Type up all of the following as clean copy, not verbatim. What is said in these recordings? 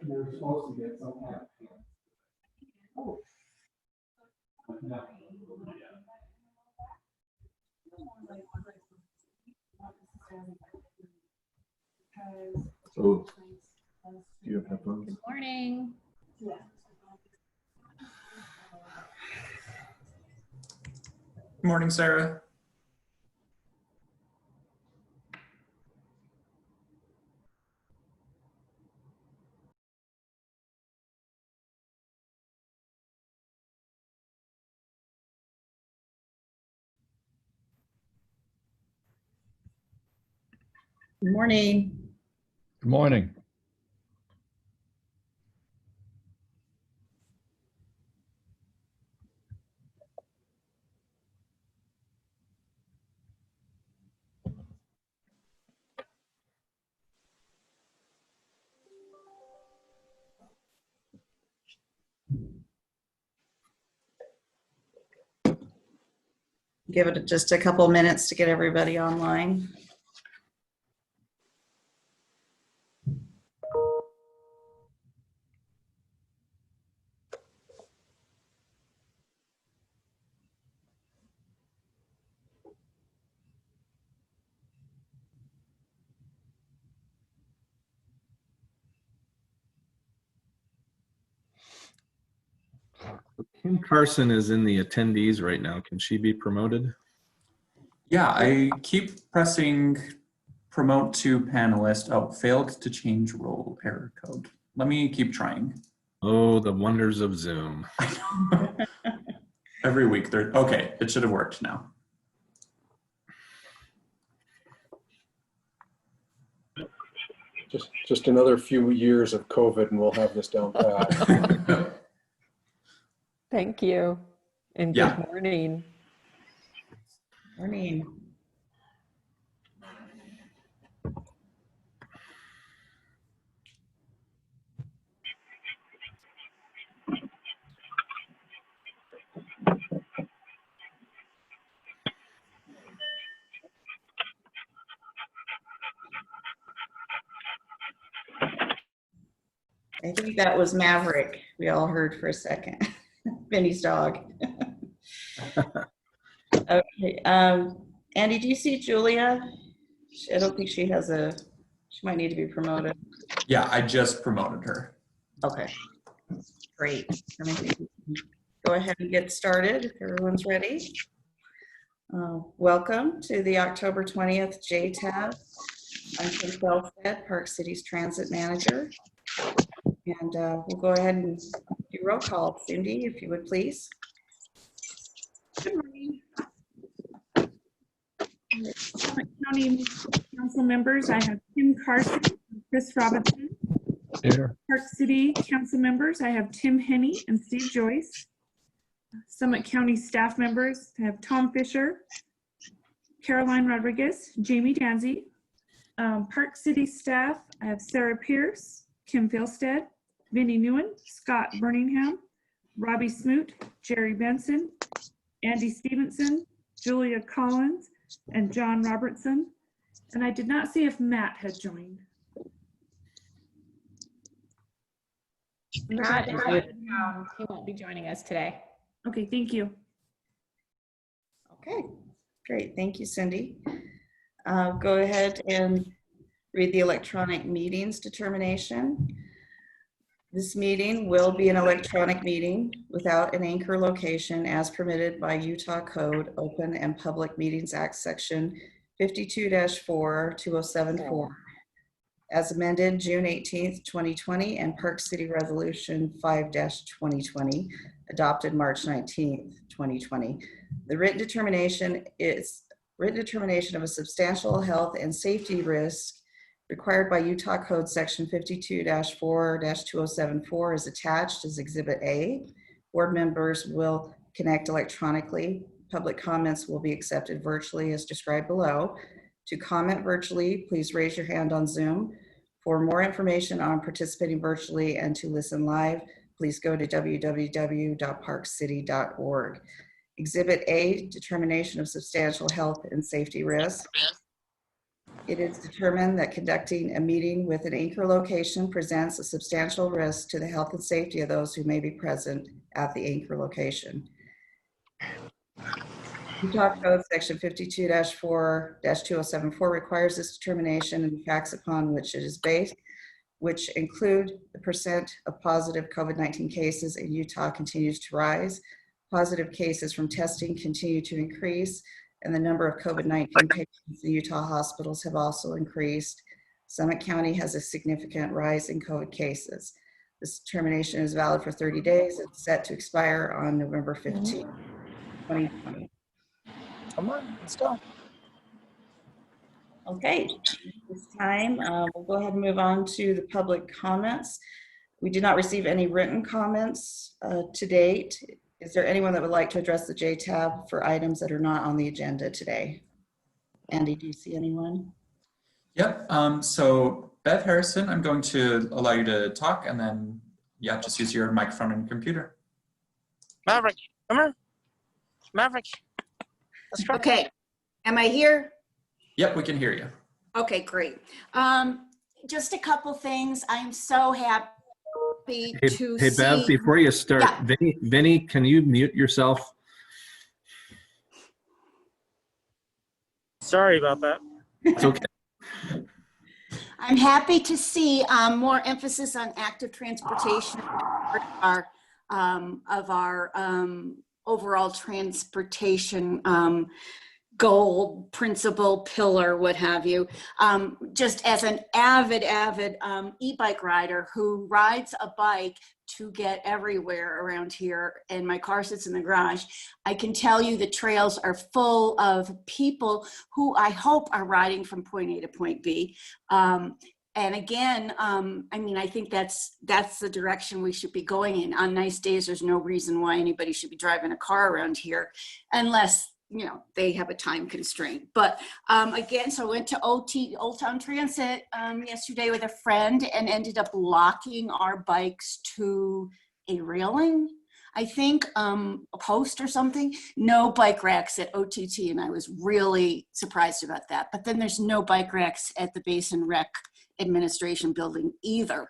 You're supposed to get some kind of. Oh. No. Oh, do you have headphones? Good morning. Good morning, Sarah. Good morning. Good morning. Give it just a couple minutes to get everybody online. Kim Carson is in the attendees right now. Can she be promoted? Yeah, I keep pressing promote to panelist. Oh, failed to change role, error code. Let me keep trying. Oh, the wonders of Zoom. Every week they're, okay, it should have worked now. Just another few years of COVID and we'll have this down pat. Thank you, and Yeah. good morning. Morning. I think that was Maverick. We all heard for a second. Benny's dog. Okay. Andy, do you see Julia? I don't think she has a, she might need to be promoted. Yeah, I just promoted her. Okay. Great. Then I think we can go ahead and get started if everyone's ready. Welcome to the October 20th JTAB. I'm Kim Felstead, Park City's Transit Manager. And we'll go ahead and do roll call. Cindy, if you would please. Good morning. Summit County Council members, I have Kim Carson, Chris Robinson. Here. Park City Council members, I have Tim Henney and Steve Joyce. Summit County staff members, I have Tom Fisher, Caroline Rodriguez, Jamie Danzy. Park City staff, I have Sarah Pierce, Kim Felstead, Vinnie Newen, Scott Birmingham, Robbie Smoot, Jerry Benson, Andy Stevenson, Julia Collins, and John Robertson. And I did not see if Matt had joined. Matt, if he won't be joining us today. Okay, thank you. Okay, great. Thank you, Cindy. Go ahead and read the electronic meetings determination. This meeting will be an electronic meeting without an anchor location as permitted by Utah Code Open and Public Meetings Act Section 52-4-2074 as amended June 18th, 2020 and Park City Resolution 5-2020 adopted March 19th, 2020. The written determination is written determination of a substantial health and safety risk required by Utah Code Section 52-4-2074 is attached as Exhibit A. Board members will connect electronically. Public comments will be accepted virtually as described below. To comment virtually, please raise your hand on Zoom. For more information on participating virtually and to listen live, please go to www.parkcity.org. Exhibit A, determination of substantial health and safety risk. It is determined that conducting a meeting with an anchor location presents a substantial risk to the health and safety of those who may be present at the anchor location. Utah Code Section 52-4-2074 requires this determination and the facts upon which it is based, which include the percent of positive COVID-19 cases in Utah continues to rise. Positive cases from testing continue to increase, and the number of COVID-19 patients in Utah hospitals have also increased. Summit County has a significant rise in COVID cases. This determination is valid for 30 days. It's set to expire on November 15, 2020. Come on, let's go. Okay, this time we'll go ahead and move on to the public comments. We did not receive any written comments to date. Is there anyone that would like to address the JTAB for items that are not on the agenda today? Andy, do you see anyone? Yep. So Bev Harrison, I'm going to allow you to talk, and then just use your microphone and computer. Maverick, come here. Maverick. Let's go. Okay, am I here? Yep, we can hear you. Okay, great. Just a couple things. I'm so happy to Hey, see. Bev, before you start, Yeah. Vinny, can you mute yourself? Sorry about that. It's okay. I'm happy to see more emphasis on active transportation of our overall transportation goal, principle, pillar, what have you. Just as an avid e-bike rider who rides a bike to get everywhere around here, and my car sits in the garage, I can tell you the trails are full of people who I hope are riding from point A to point B. And again, I mean, I think that's the direction we should be going in. On nice days, there's no reason why anybody should be driving a car around here unless, you know, they have a time constraint. But again, so I went to Old Town Transit yesterday with a friend and ended up locking our bikes to a railing, I think, a post or something. No bike racks at OTT, and I was really surprised about that. But then there's no bike racks at the Basin Rec Administration building either.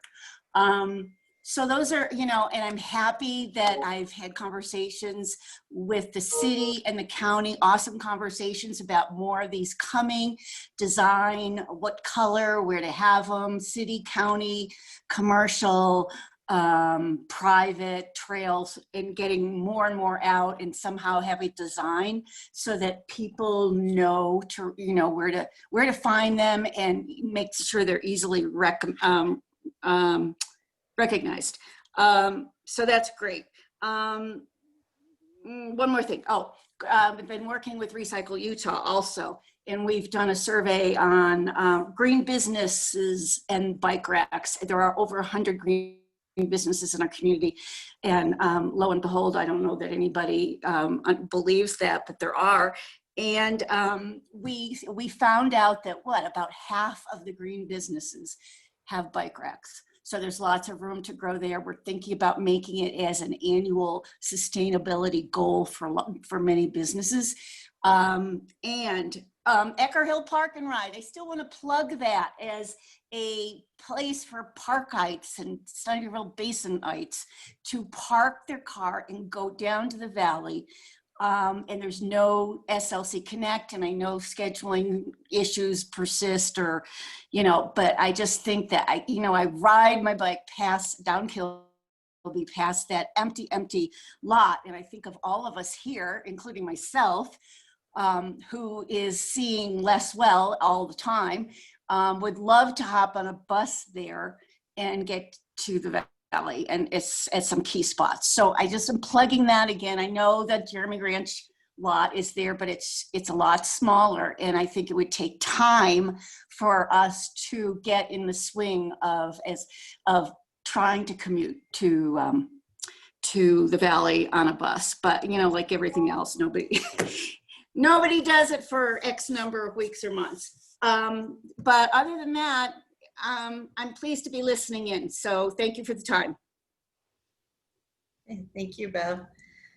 So those are, you know, and I'm happy that I've had conversations with the city and the county, awesome conversations about more of these coming, design, what color, where to have them, city, county, commercial, private trails, and getting more and more out and somehow have a design so that people know to, you know, where to find them and make sure they're easily recognized. So that's great. One more thing. I've been working with Recycle Utah also, and we've done a survey on green businesses and bike racks. There are over 100 green businesses in our community, and lo and behold, I don't know that anybody believes that, but there are. And we found out that about half of the green businesses have bike racks. So there's lots of room to grow there. We're thinking about making it as an annual sustainability goal for many businesses. Ecker Hill Park and Ride, I still want to plug that as a place for parkites and Sunnyville Basinites to park their car and go down to the valley. And there's no SLC Connect, and I know scheduling issues persist, or, you know, but I just think that I ride my bike down Kilby past that empty lot, and I think of all of us here, including myself, who is seeing less well all the time, would love to hop on a bus there and get to the valley, and it's at some key spots. So I just am plugging that again. I know that Jeremy Ranch lot is there, but it's a lot smaller, and I think it would take time for us to get in the swing of trying to commute to the valley on a bus. But you know, like everything else, nobody does it for X number of weeks or months. But other than that, I'm pleased to be listening in. So thank you for the time. Thank you, Bev.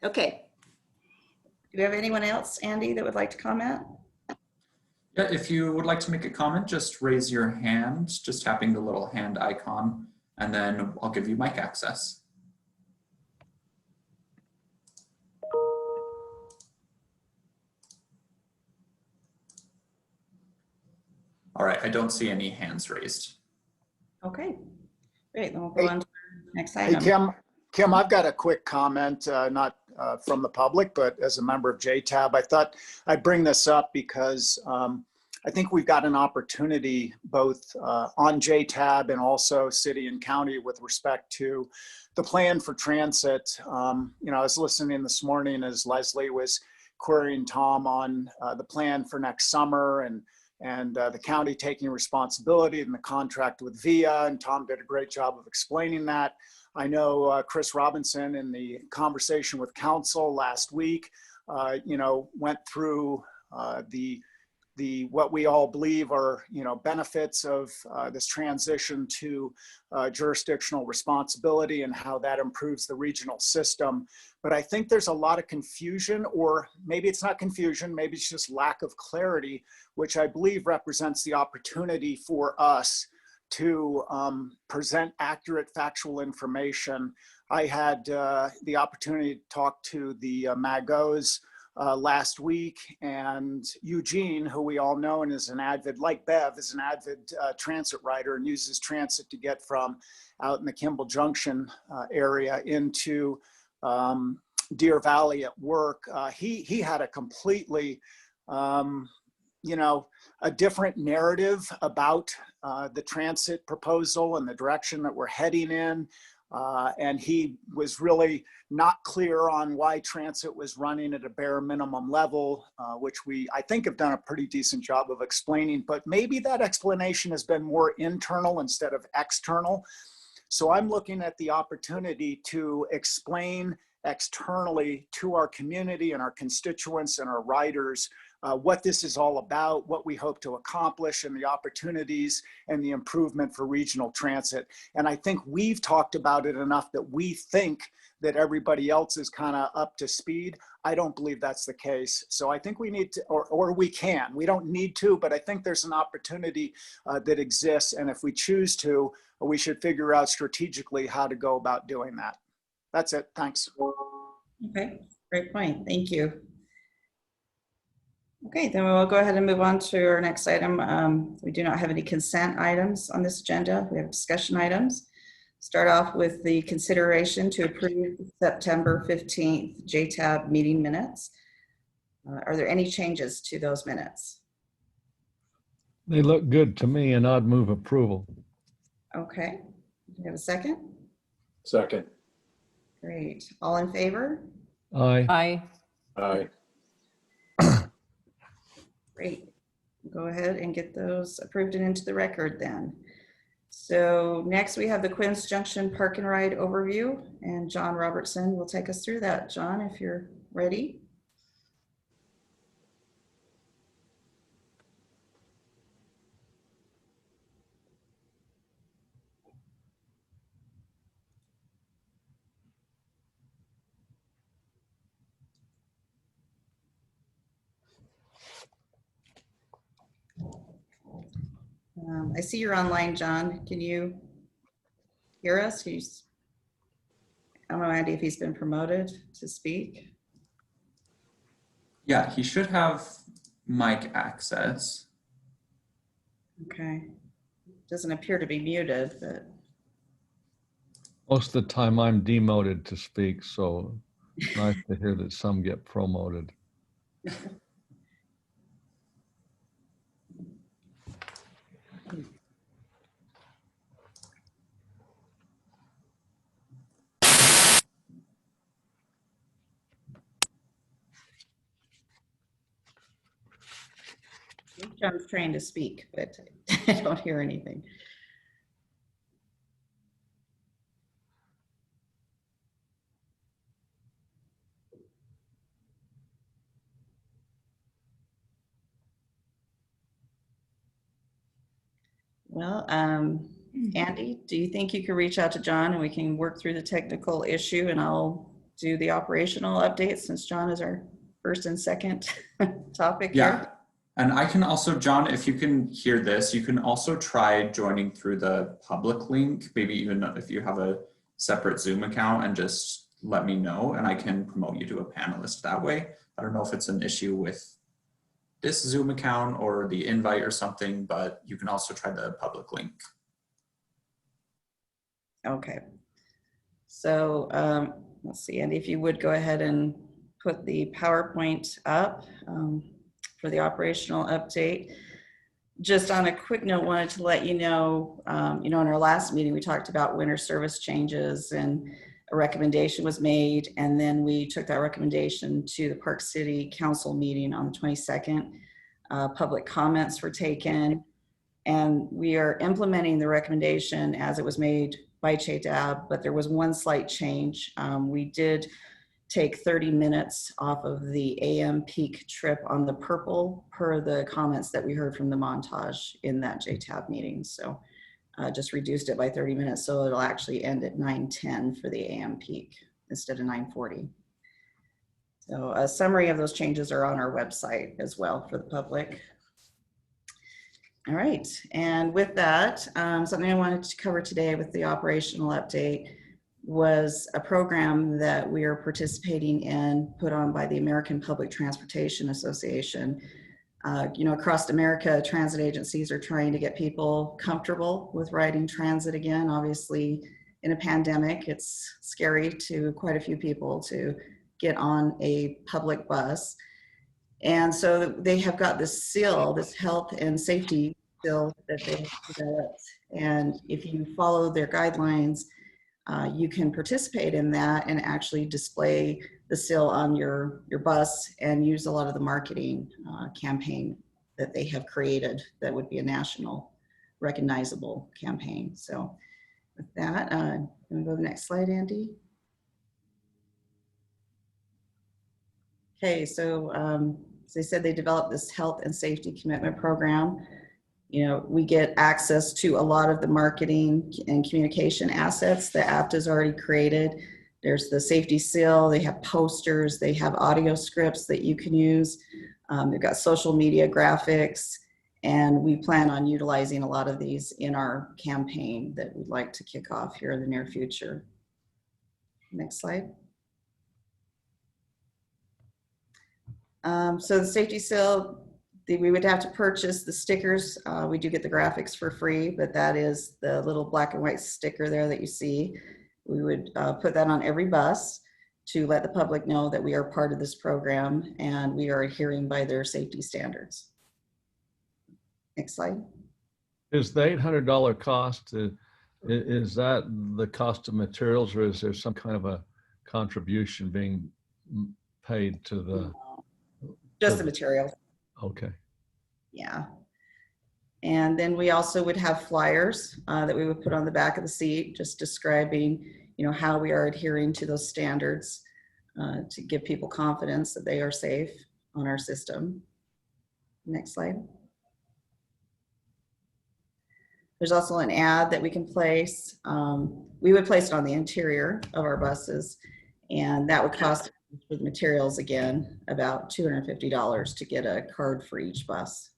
Okay. Do we have anyone else, Andy, that would like to comment? Yeah, if you would like to make a comment, just raise your hand, just tapping the little hand icon, and then I'll give you mic access. All right, I don't see any hands raised. Okay, great. Then we'll go Hey- on to the next Hey, item. Kim, I've got a quick comment, not from the public, but as a member of JTAB. I thought I'd bring this up because I think we've got an opportunity both on JTAB and also city and county with respect to the plan for transit. You know, I was listening this morning as Leslie was querying Tom on the plan for next summer and the county taking responsibility and the contract with VIA, and Tom did a great job of explaining that. I know Chris Robinson in the conversation with council last week, you know, went through the what we all believe are, you know, benefits of this transition to jurisdictional responsibility and how that improves the regional system. But I think there's a lot of confusion, or maybe it's not confusion, maybe it's just lack of clarity, which I believe represents the opportunity for us to present accurate factual information. I had the opportunity to talk to the Magos last week, and Eugene, who we all know and is an avid, like Bev, is an avid transit rider and uses transit to get from out in the Kimball Junction area into Deer Valley at work. He had a completely you know, a different narrative about the transit proposal and the direction that we're heading in. And he was really not clear on why transit was running at a bare minimum level, which I think have done a pretty decent job of explaining, but maybe that explanation has been more internal instead of external. So I'm looking at the opportunity to explain externally to our community and our constituents and our riders what this is all about, what we hope to accomplish, and the opportunities and the improvement for regional transit. And I think we've talked about it enough that we think that everybody else is kind of up to speed. I don't believe that's the case. So I think we need to, or we can. We don't need to, but I think there's an opportunity that exists. And if we choose to, we should figure out strategically how to go about doing that. That's it. Thanks. Okay, great point. Thank you. Okay, then we'll go ahead and move on to our next item. We do not have any consent items on this agenda. We have discussion items. Start off with the consideration to approve September 15th JTAB meeting minutes. Are there any changes to those minutes? They look good to me, and I'd move approval. Okay, do you have a second? Second. Great. All in favor? Aye. Aye. Aye. Great. Go ahead and get those approved and into the record then. So next we have the Quince Junction Park and Ride overview, and John Robertson will take us through that. John, if you're ready. I see you're online, John. Can you hear us? I don't know, Andy, if he's been promoted to speak. Yeah, he should have mic access. Okay. Doesn't appear to be muted, but Most of the time I'm demoted to speak, so it's nice to hear that some get promoted. John's trying to speak, but I don't hear anything. Well, Andy, do you think you could reach out to John and we can work through the technical issue, and I'll do the operational updates since John is our first and second topic Yeah. here? And I can also, John, if you can hear this, you can also try joining through the public link, maybe even if you have a separate Zoom account, and just let me know and I can promote you to a panelist that way. I don't know if it's an issue with this Zoom account or the invite or something, but you can also try the public link. Okay. So let's see, Andy, if you would go ahead and put the PowerPoint up for the operational update. Just on a quick note, wanted to let you know, in our last meeting, we talked about winter service changes and a recommendation was made. And then we took that recommendation to the Park City Council meeting on the 22nd. Public comments were taken and we are implementing the recommendation as it was made by JTAB, but there was one slight change. We did take 30 minutes off of the AM peak trip on the purple per the comments that we heard from the montage in that JTAB meeting. So just reduced it by 30 minutes. So it'll actually end at 9:10 for the AM peak instead of 9:40. So a summary of those changes are on our website as well for the public. All right, and with that, something I wanted to cover today with the operational update was a program that we are participating in, put on by the American Public Transportation Association. Across America, transit agencies are trying to get people comfortable with riding transit again. Obviously, in a pandemic, it's scary to quite a few people to get on a public bus. And so they have got this seal, this health and safety seal that they've developed. And if you follow their guidelines, you can participate in that and actually display the seal on your bus and use a lot of the marketing campaign that they have created that would be a national recognizable campaign. So with that, I'm gonna go to the next slide, Andy. Okay, so as I said, they developed this health and safety commitment program. We get access to a lot of the marketing and communication assets that APTA has already created. There's the safety seal, they have posters, they have audio scripts that you can use. They've got social media graphics, and we plan on utilizing a lot of these in our campaign that we'd like to kick off here in the near future. Next slide. So the safety seal, we would have to purchase the stickers. We do get the graphics for free, but that is the little black and white sticker there that you see. We would put that on every bus to let the public know that we are part of this program and we are adhering by their safety standards. Next slide. Is the $800 cost, is that the cost of materials, or is there some kind of a contribution being paid to the? Just the material. Okay. Yeah. And then we also would have flyers that we would put on the back of the seat, just describing, how we are adhering to those standards to give people confidence that they are safe on our system. Next slide. There's also an ad that we can place. We would place it on the interior of our buses, and that would cost for the materials again about $250 to get a card for each bus.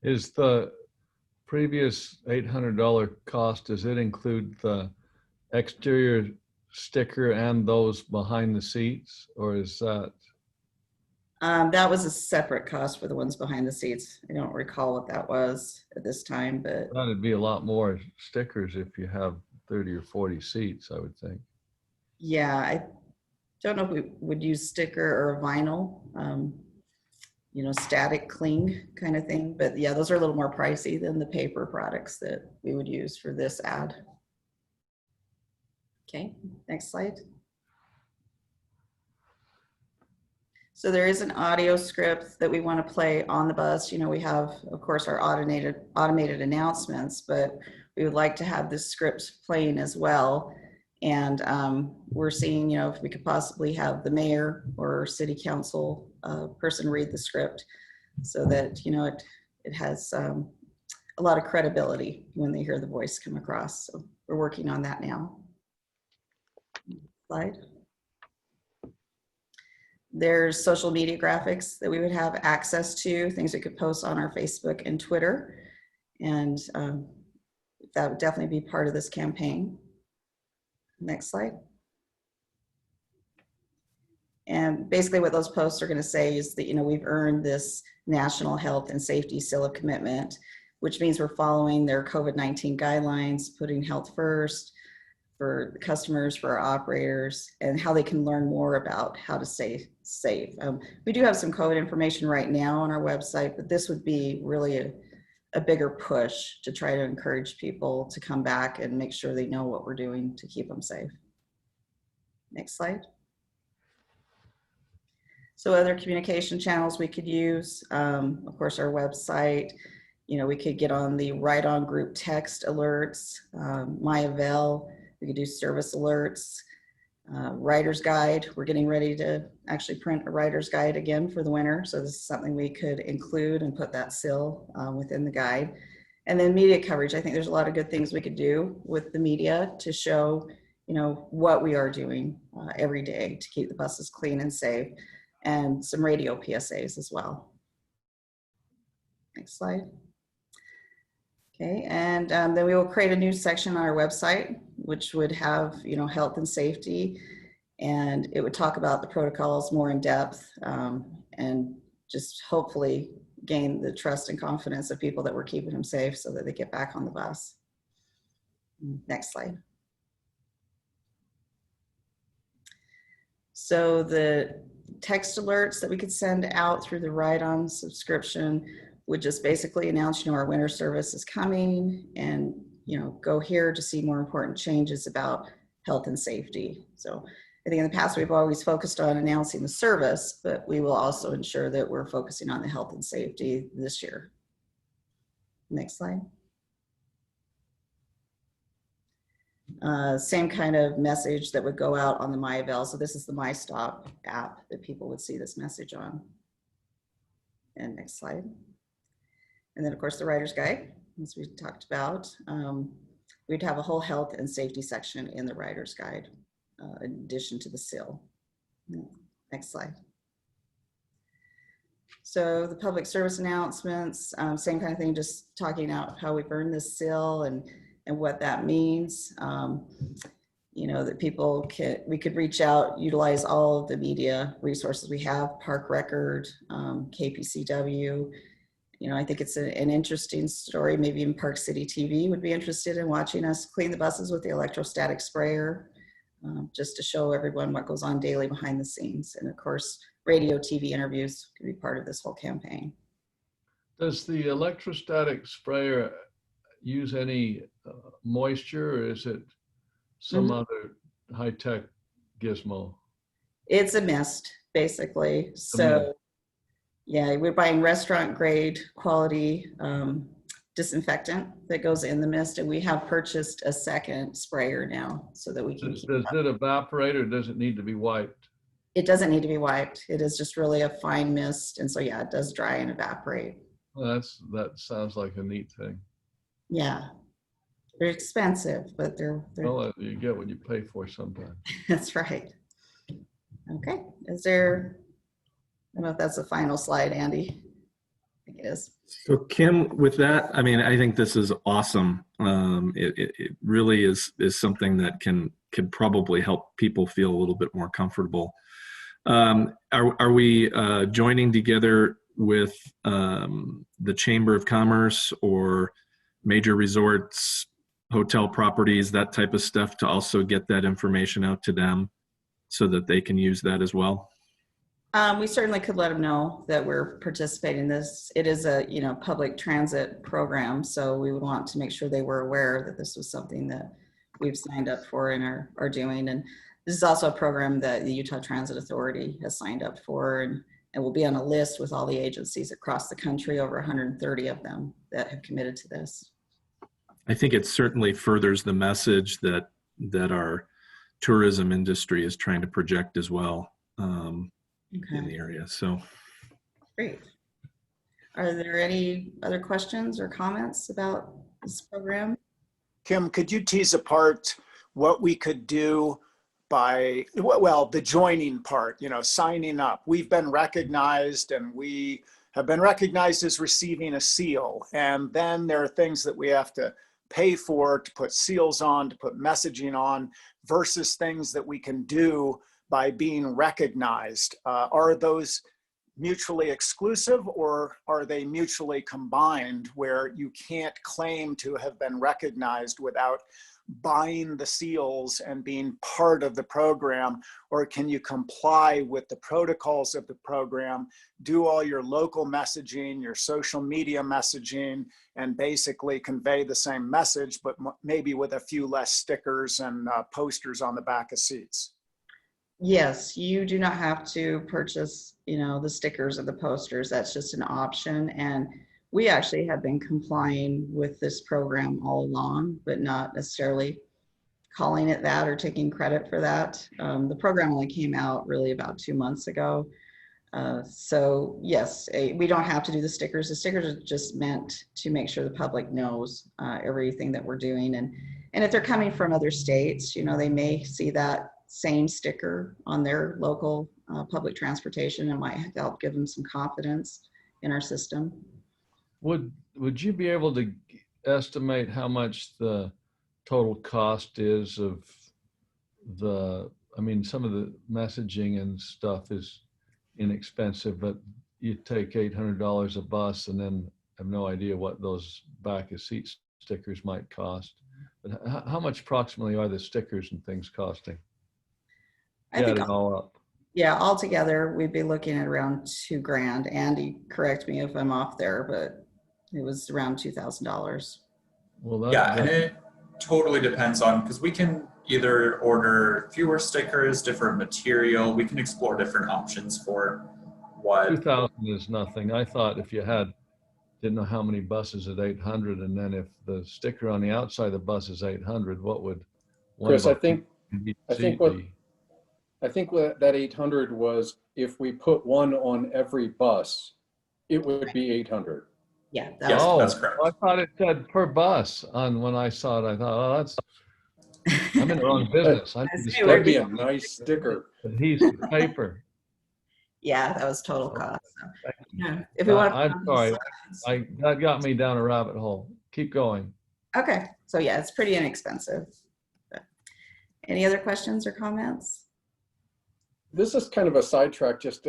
Is the previous $800 cost, does it include the exterior sticker and those behind the seats, or is that? That was a separate cost for the ones behind the seats. I don't recall what that was at this time, but That'd be a lot more stickers if you have 30 or 40 seats, I would think. yeah, I don't know if we would use sticker or vinyl, static cling kind of thing. But yeah, those are a little more pricey than the paper products that we would use for this ad. Okay, next slide. So there is an audio script that we want to play on the bus. We have, of course, our automated announcements, but we would like to have this script playing as well. And we're seeing, if we could possibly have the mayor or city council person read the script so that, it has a lot of credibility when they hear the voice come across. So we're working on that now. Slide. There's social media graphics that we would have access to, things we could post on our Facebook and Twitter. And that would definitely be part of this campaign. Next slide. And basically what those posts are going to say is that, you know, we've earned this National Health and Safety Seal of Commitment, which means we're following their COVID-19 guidelines, putting health first for the customers, for our operators, and how they can learn more about how to stay safe. We do have some COVID information right now on our website, but this would be really a bigger push to try to encourage people to come back and make sure they know what we're doing to keep them safe. Next slide. So other communication channels we could use, of course, our website. You know, we could get on the Right On group text alerts, MyAvail. We could do service alerts, writer's guide. We're getting ready to actually print a writer's guide again for the winter. So this is something we could include and put that seal within the guide. And then media coverage. I think there's a lot of good things we could do with the media to show, you know, what we are doing every day to keep the buses clean and safe, and some radio PSAs as well. Next slide. Okay, and then we will create a new section on our website, which would have, you know, health and safety, and it would talk about the protocols more in depth, and just hopefully gain the trust and confidence of people that we're keeping them safe so that they get back on the bus. Next slide. So the text alerts that we could send out through the Right On subscription would just basically announce, you know, our winter service is coming, and, you know, go here to see more important changes about health and safety. So I think in the past we've always focused on announcing the service, but we will also ensure that we're focusing on the health and safety this year. Next slide. Same kind of message that would go out on the MyAvail. So this is the MyStop app that people would see this message on. And next slide. And then of course the writer's guide, as we talked about. We'd have a whole health and safety section in the writer's guide, in addition to the seal. Next slide. So the public service announcements, same kind of thing, just talking about how we've earned this seal and what that means. You know, that people we could reach out, utilize all of the media resources we have, Park Record, KPCW. You know, I think it's an interesting story. Maybe even Park City TV would be interested in watching us clean the buses with the electrostatic sprayer, just to show everyone what goes on daily behind the scenes. And of course, radio, TV interviews could be part of this whole campaign. Does the electrostatic sprayer use any moisture, or is it some other high-tech gizmo? It's a mist, basically. So yeah, we're buying restaurant grade quality disinfectant that goes in the mist, and we have purchased a second sprayer now so that we can Does it evaporate, or does it need to be wiped? It doesn't need to be wiped. It is just really a fine mist, and so yeah, it does dry and evaporate. Well, that sounds like a neat thing. Yeah, they're expensive, but they're Well, you get what you pay for sometimes. That's right. Okay, is there, I don't know if that's the final slide, Andy. I think it is. So Kim, with that, I mean, I think this is awesome. It really is something that could probably help people feel a little bit more comfortable. Are we joining together with the Chamber of Commerce or major resorts, hotel properties, that type of stuff, to also get that information out to them so that they can use that as well? We certainly could let them know that we're participating in this. It is a, you know, public transit program, so we would want to make sure they were aware that this was something that we've signed up for and are doing. And this is also a program that the Utah Transit Authority has signed up for, and will be on a list with all the agencies across the country, over 130 of them that have committed to this. I think it certainly furthers the message that our tourism industry is trying to project as well in the area. So great. Are there any other questions or comments about this program? Kim, could you tease apart what we could do by, well, the joining part, you know, signing up. We've been recognized, and we have been recognized as receiving a seal. And then there are things that we have to pay for to put seals on, to put messaging on, versus things that we can do by being recognized. Are those mutually exclusive, or are they mutually combined, where you can't claim to have been recognized without buying the seals and being part of the program? Or can you comply with the protocols of the program, do all your local messaging, your social media messaging, and basically convey the same message, but maybe with a few less stickers and posters on the back of seats? Yes, you do not have to purchase, you know, the stickers or the posters. That's just an option. And we actually have been complying with this program all along, but not necessarily calling it that or taking credit for that. The program only came out really about 2 months ago. So yes, we don't have to do the stickers. The stickers are just meant to make sure the public knows everything that we're doing. And if they're coming from other states, you know, they may see that same sticker on their local public transportation, and might help give them some confidence in our system. Would you be able to estimate how much the total cost is of the, I mean, some of the messaging and stuff is inexpensive, but you take $800 a bus and then have no idea what those back of seat stickers might cost. But how much approximately are the stickers and things costing? I think Add it all up. Yeah, altogether, we'd be looking at around $2,000. Andy, correct me if I'm off there, but it was around $2,000. Well, Yeah, and it totally depends on, because we can either order fewer stickers, different material. We can explore different options for what. 2,000 is nothing. I thought if you didn't know how many buses at 800, and then if the sticker on the outside of the bus is 800, what would one Chris, I bus think be? what that 800 was, if we put one on every bus, it would be 800. Yeah. Yes, that's correct. I thought it said per bus on when I saw it. I thought, oh, that's, I'm in the wrong business. I need to That'd be a nice sticker. adhesive paper. Yeah, that was total cost. So, yeah, if we want to. I'm sorry. That got me down a rabbit hole. Keep going. Okay, so yeah, it's pretty inexpensive. But any other questions or comments? This is kind of a sidetrack. Just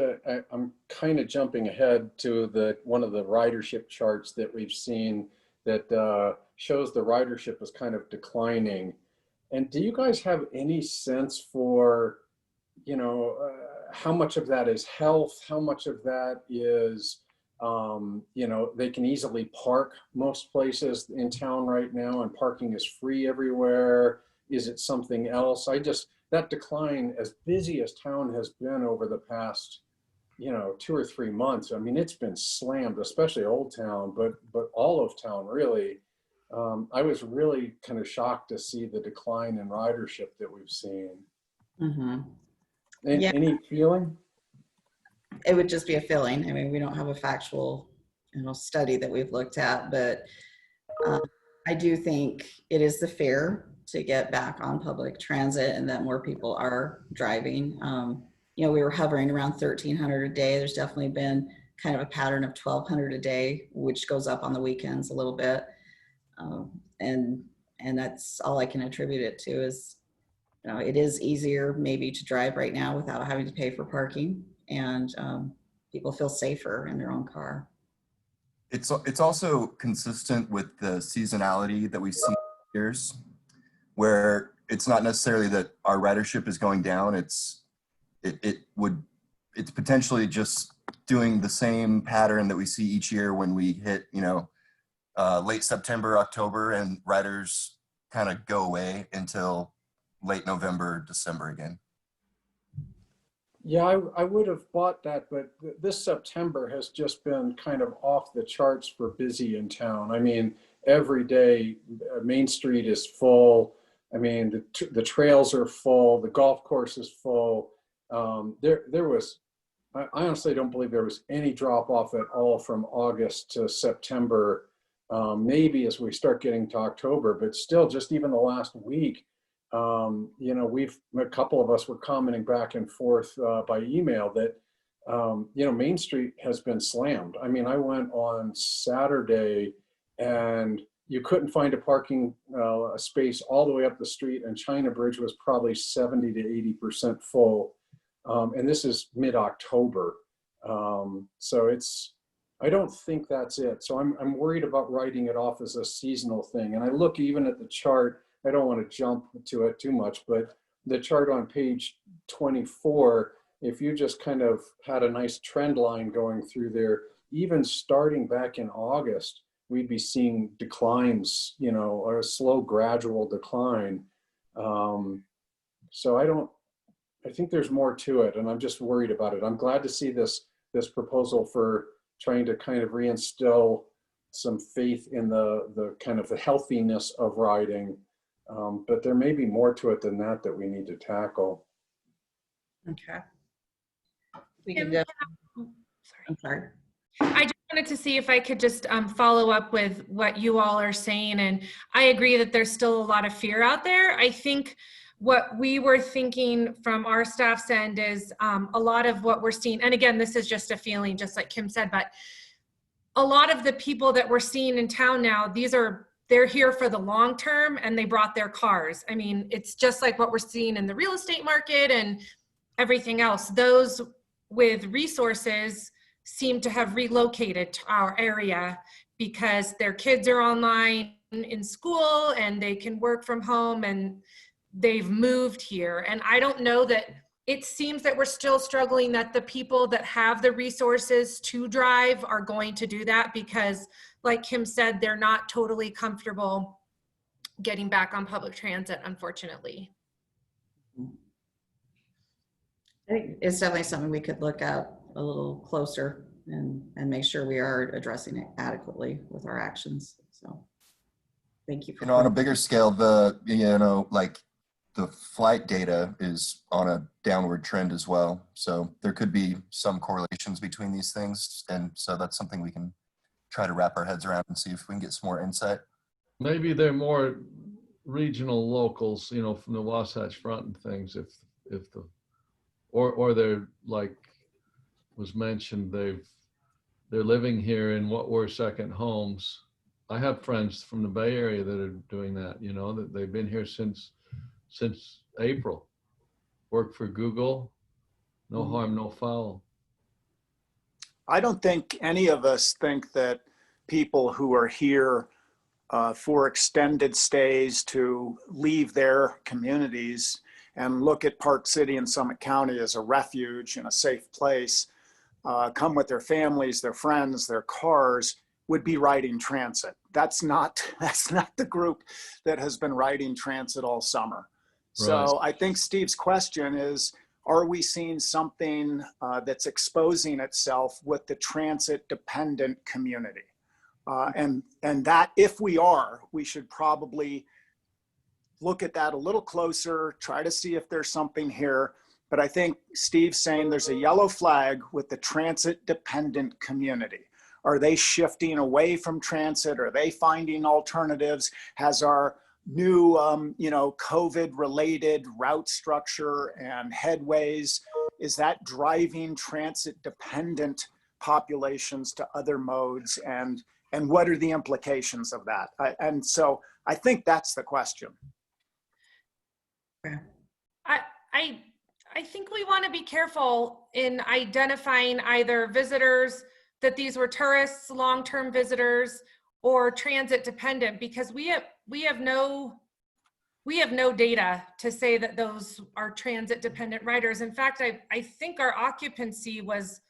I'm kind of jumping ahead to one of the ridership charts that we've seen that shows the ridership is kind of declining. And do you guys have any sense for, you know, how much of that is health? How much of that is, you know, they can easily park most places in town right now, and parking is free everywhere? Is it something else? That decline, as busy as town has been over the past, you know, 2 or 3 months, I mean, it's been slammed, especially Old Town, but all of town really. I was really kind of shocked to see the decline in ridership that we've seen. Mm-hmm. Any feeling? It would just be a feeling. I mean, we don't have a factual, you know, study that we've looked at, but I do think it is the fear to get back on public transit, and that more people are driving. You know, we were hovering around 1,300 a day. There's definitely been kind of a pattern of 1,200 a day, which goes up on the weekends a little bit. And that's all I can attribute it to is, you know, it is easier maybe to drive right now without having to pay for parking, and people feel safer in their own car. It's also consistent with the seasonality that we see years, where it's not necessarily that our ridership is going down. It's potentially just doing the same pattern that we see each year when we hit, you know, late September, October, and riders kind of go away until late November, December again. Yeah, I would have bought that, but this September has just been kind of off the charts for busy in town. I mean, every day Main Street is full. I mean, the trails are full. The golf course is full. There was, I honestly don't believe there was any drop off at all from August to September. Maybe as we start getting to October, but still, just even the last week, You know, a couple of us were commenting back and forth by email that, you know, Main Street has been slammed. I mean, I went on Saturday and you couldn't find a parking space all the way up the street, and China Bridge was probably 70 to 80% full. And this is mid-October. So I don't think that's it. So I'm worried about writing it off as a seasonal thing. And I look even at the chart, I don't want to jump to it too much, but the chart on page 24, if you just kind of had a nice trend line going through there, even starting back in August, we'd be seeing declines, you know, or a slow gradual decline. So I think there's more to it, and I'm just worried about it. I'm glad to see this proposal for trying to kind of reinstill some faith in the kind of the healthiness of riding. But there may be more to it than that we need to tackle. Okay. We Kim, can, sorry. I'm sorry. I just wanted to see if I could just follow up with what you all are saying. And I agree that there's still a lot of fear out there. I think what we were thinking from our staff's end is a lot of what we're seeing, and again, this is just a feeling, just like Kim said, but a lot of the people that we're seeing in town now, they're here for the long term, and they brought their cars. I mean, it's just like what we're seeing in the real estate market and everything else. Those with resources seem to have relocated to our area because their kids are online in school and they can work from home, and they've moved here. And I don't know that it seems that we're still struggling that the people that have the resources to drive are going to do that because, like Kim said, they're not totally comfortable getting back on public transit, unfortunately. I think it's definitely something we could look at a little closer and make sure we are addressing it adequately with our actions. So thank you. You know, on a bigger scale, like the flight data is on a downward trend as well. So there could be some correlations between these things. And so that's something we can try to wrap our heads around and see if we can get some more insight. Maybe they're more regional locals, you know, from the Wasatch Front and things, or they're like was mentioned, they're living here in what were second homes. I have friends from the Bay Area that are doing that, you know, that they've been here since April. Work for Google, no harm, no foul. I don't think any of us think that people who are here for extended stays to leave their communities and look at Park City and Summit County as a refuge and a safe place, come with their families, their friends, their cars, would be riding transit. That's not the group that has been riding transit all summer. So I think Steve's question is, are we seeing something that's exposing itself with the transit dependent community? And that if we are, we should probably look at that a little closer, try to see if there's something here. But I think Steve's saying there's a yellow flag with the transit dependent community. Are they shifting away from transit? Are they finding alternatives? Has our new, COVID-related route structure and headways, is that driving transit-dependent populations to other modes? And what are the implications of that? And so I think that's the question. I think we want to be careful in identifying either visitors, that these were tourists, long-term visitors, or transit dependent, because we have no data to say that those are transit dependent riders. In fact, I think our occupancy was,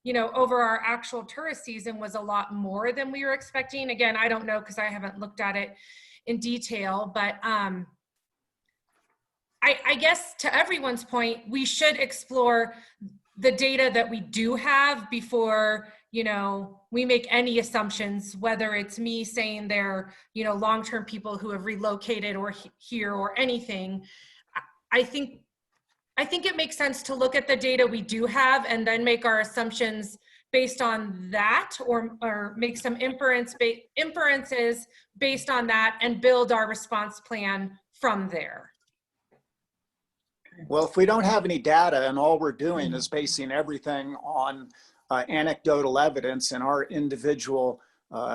over our actual tourist season was a lot more than we were expecting. Again, I don't know because I haven't looked at it in detail, but I guess to everyone's point, we should explore the data that we do have before, we make any assumptions, whether it's me saying they're, long-term people who have relocated or here or anything. I think it makes sense to look at the data we do have and then make our assumptions based on that, or make some inferences based on that and build our response plan from there. Well, if we don't have any data and all we're doing is basing everything on anecdotal evidence and our individual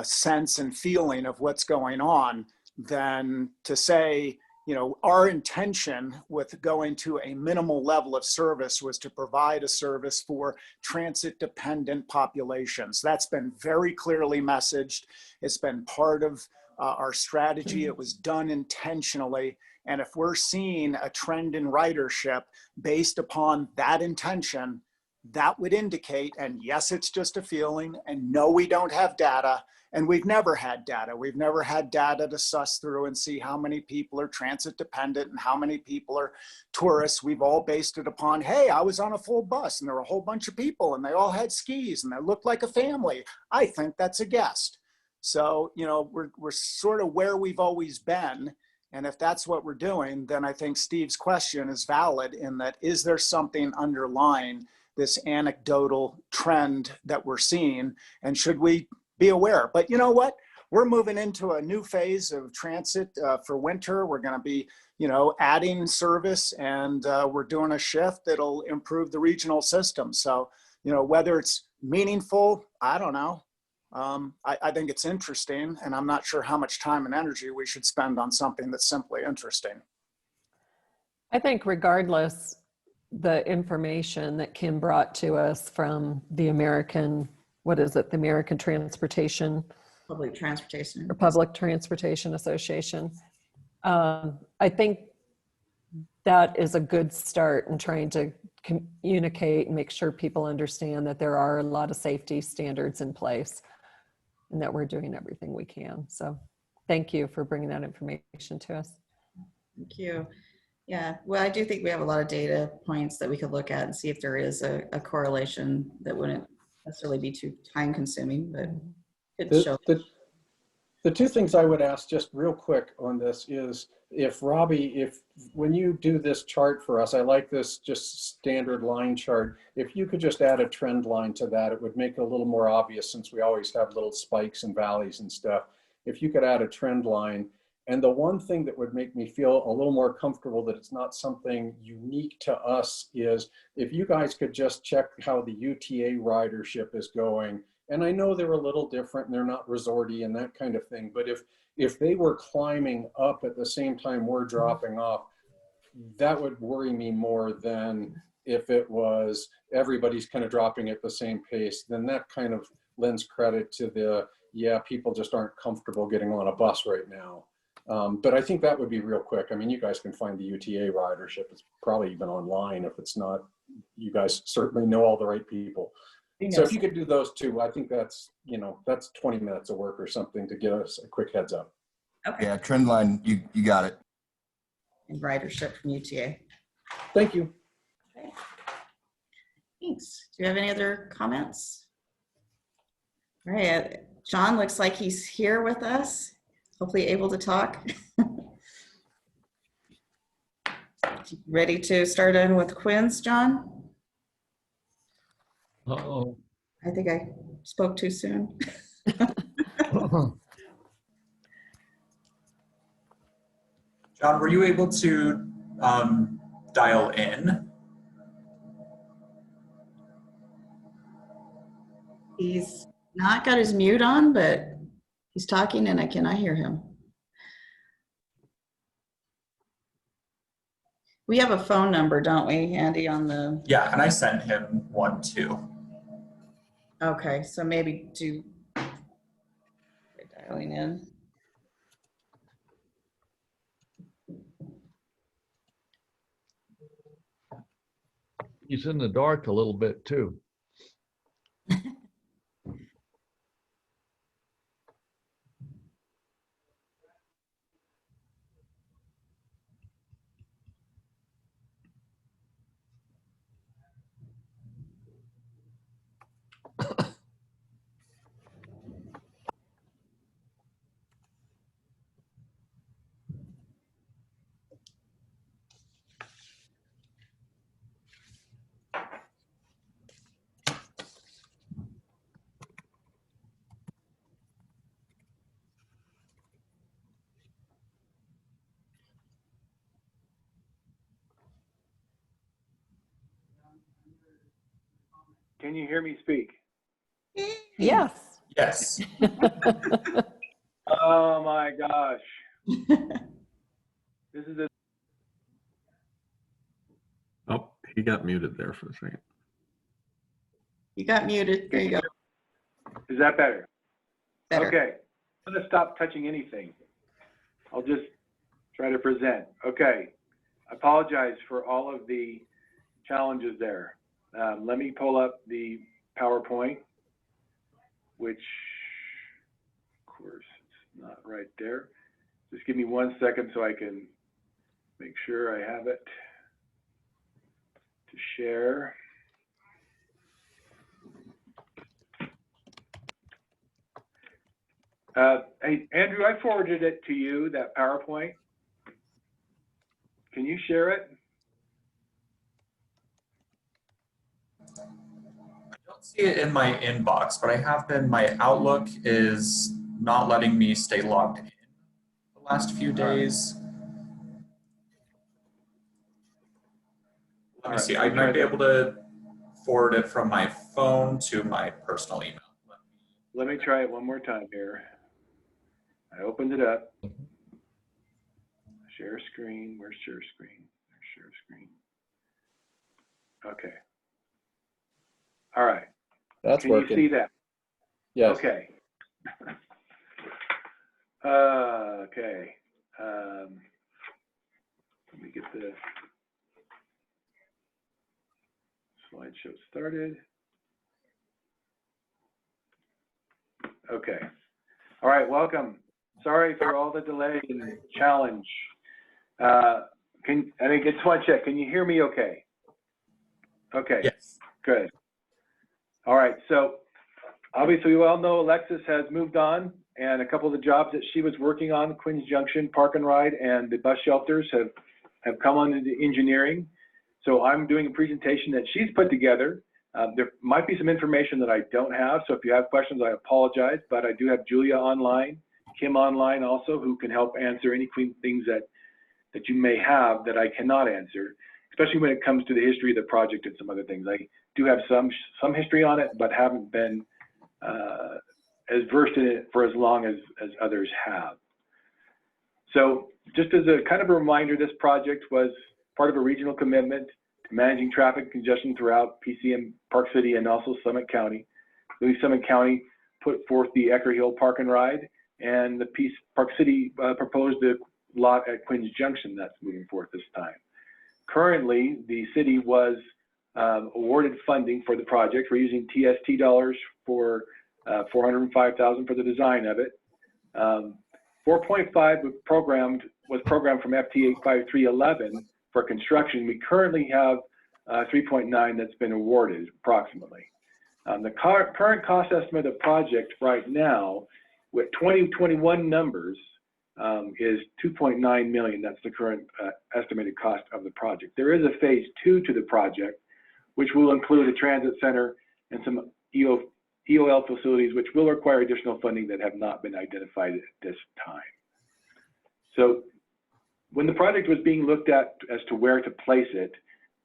sense and feeling of what's going on, then to say, you know, our intention with going to a minimal level of service was to provide a service for transit dependent populations. That's been very clearly messaged. It's been part of our strategy. It was done intentionally. And if we're seeing a trend in ridership based upon that intention, that would indicate, and yes, it's just a feeling, and no, we don't have data, and we've never had data. We've never had data to suss through and see how many people are transit dependent and how many people are tourists. We've all based it upon, hey, I was on a full bus and there were a whole bunch of people and they all had skis and they looked like a family. I think that's a guest. So, you know, we're sort of where we've always been. And if that's what we're doing, then I think Steve's question is valid in that, is there something underlying this anecdotal trend that we're seeing? And should we be aware? But you know what? We're moving into a new phase of transit for winter. We're going to be, you know, adding service, and we're doing a shift that'll improve the regional system. So, you know, whether it's meaningful, I don't know. I think it's interesting, and I'm not sure how much time and energy we should spend on something that's simply interesting. I think regardless, the information that Kim brought to us from the American, what is it, the American Transportation? Public Transportation. Or Public Transportation Association. I think that is a good start in trying to communicate and make sure people understand that there are a lot of safety standards in place and that we're doing everything we can. So thank you for bringing that information to us. Thank you. Yeah, well, I do think we have a lot of data points that we could look at and see if there is a correlation that wouldn't necessarily be too time consuming, but could show. The two things I would ask just real quick on this is, if Robbie, when you do this chart for us, I like this just standard line chart. If you could just add a trend line to that, it would make it a little more obvious, since we always have little spikes and valleys and stuff. If you could add a trend line. And the one thing that would make me feel a little more comfortable that it's not something unique to us is if you guys could just check how the UTA ridership is going. And I know they're a little different and they're not resorty and that kind of thing, but if they were climbing up at the same time we're dropping off, that would worry me more than if it was everybody's kind of dropping at the same pace. Then that kind of lends credit to the, yeah, people just aren't comfortable getting on a bus right now. But I think that would be real quick. I mean, you guys can find the UTA ridership. It's probably even online. If it's not, you guys certainly know all the right people. So if you could do those two, I think that's, you know, that's 20 minutes of work or something to give us a quick heads up. Okay. Yeah, trend line, you got it. And ridership from UTA. Thank you. Okay. Thanks. Do you have any other comments? All right, John looks like he's here with us, hopefully able to talk. Ready to start in with Quinn's, John? Uh-oh. I think I spoke too soon. John, were you able to dial in? He's not got his mute on, but he's talking and I cannot hear him. We have a phone number, don't we, Andy, on the... Yeah, and I sent him one too. Okay, so maybe to dialing in. He's in the dark a little bit too. Can you hear me speak? Yes. Yes. Oh my gosh. This is a Oh, he got muted there for a second. You got muted. There you go. Is that better? Better. Okay. I'm going to stop touching anything. I'll just try to present. Okay. I apologize for all of the challenges there. Let me pull up the PowerPoint, which, of course, it's not right there. Just give me 1 second so I can make sure I have it to share. Hey, Andrew, I forwarded it to you, that PowerPoint. Can you share it? I don't see it in my inbox, but I have been, my Outlook is not letting me stay logged in the last few days. Let me see, I might be able to forward it from my phone to my personal email. Let me try it one more time here. I opened it up. Share screen, where's share screen? There's share screen. Okay. All right. That's Can working. you see that? Yes. Okay. Okay. Let me get the slideshow started. Okay. All right, welcome. Sorry for all the delay and challenge. I think it's one check. Can you hear me okay? Okay. Yes. Good. All right, so obviously we all know Alexis has moved on, and a couple of the jobs that she was working on, Quinns Junction, Park and Ride, and the bus shelters have come on into engineering. So I'm doing a presentation that she's put together. There might be some information that I don't have, so if you have questions, I apologize, but I do have Julia online, Kim online also, who can help answer any things that you may have that I cannot answer, especially when it comes to the history of the project and some other things. I do have some history on it, but haven't been as versed in it for as long as others have. So just as a kind of a reminder, this project was part of a regional commitment to managing traffic congestion throughout PCM, Park City, and also Summit County. Summit County put forth the Ecker Hill Park and Ride, and the Park City proposed the lot at Quinns Junction that's moving forth this time. Currently, the city was awarded funding for the project. We're using TST dollars for $405,000 for the design of it. 4.5 was programmed from FT 85311 for construction. We currently have 3.9 that's been awarded approximately. The current cost estimate of the project right now with 2021 numbers is $2.9 million. That's the current estimated cost of the project. There is a phase 2 to the project, which will include a transit center and some EOL facilities, which will require additional funding that have not been identified at this time. So when the project was being looked at as to where to place it,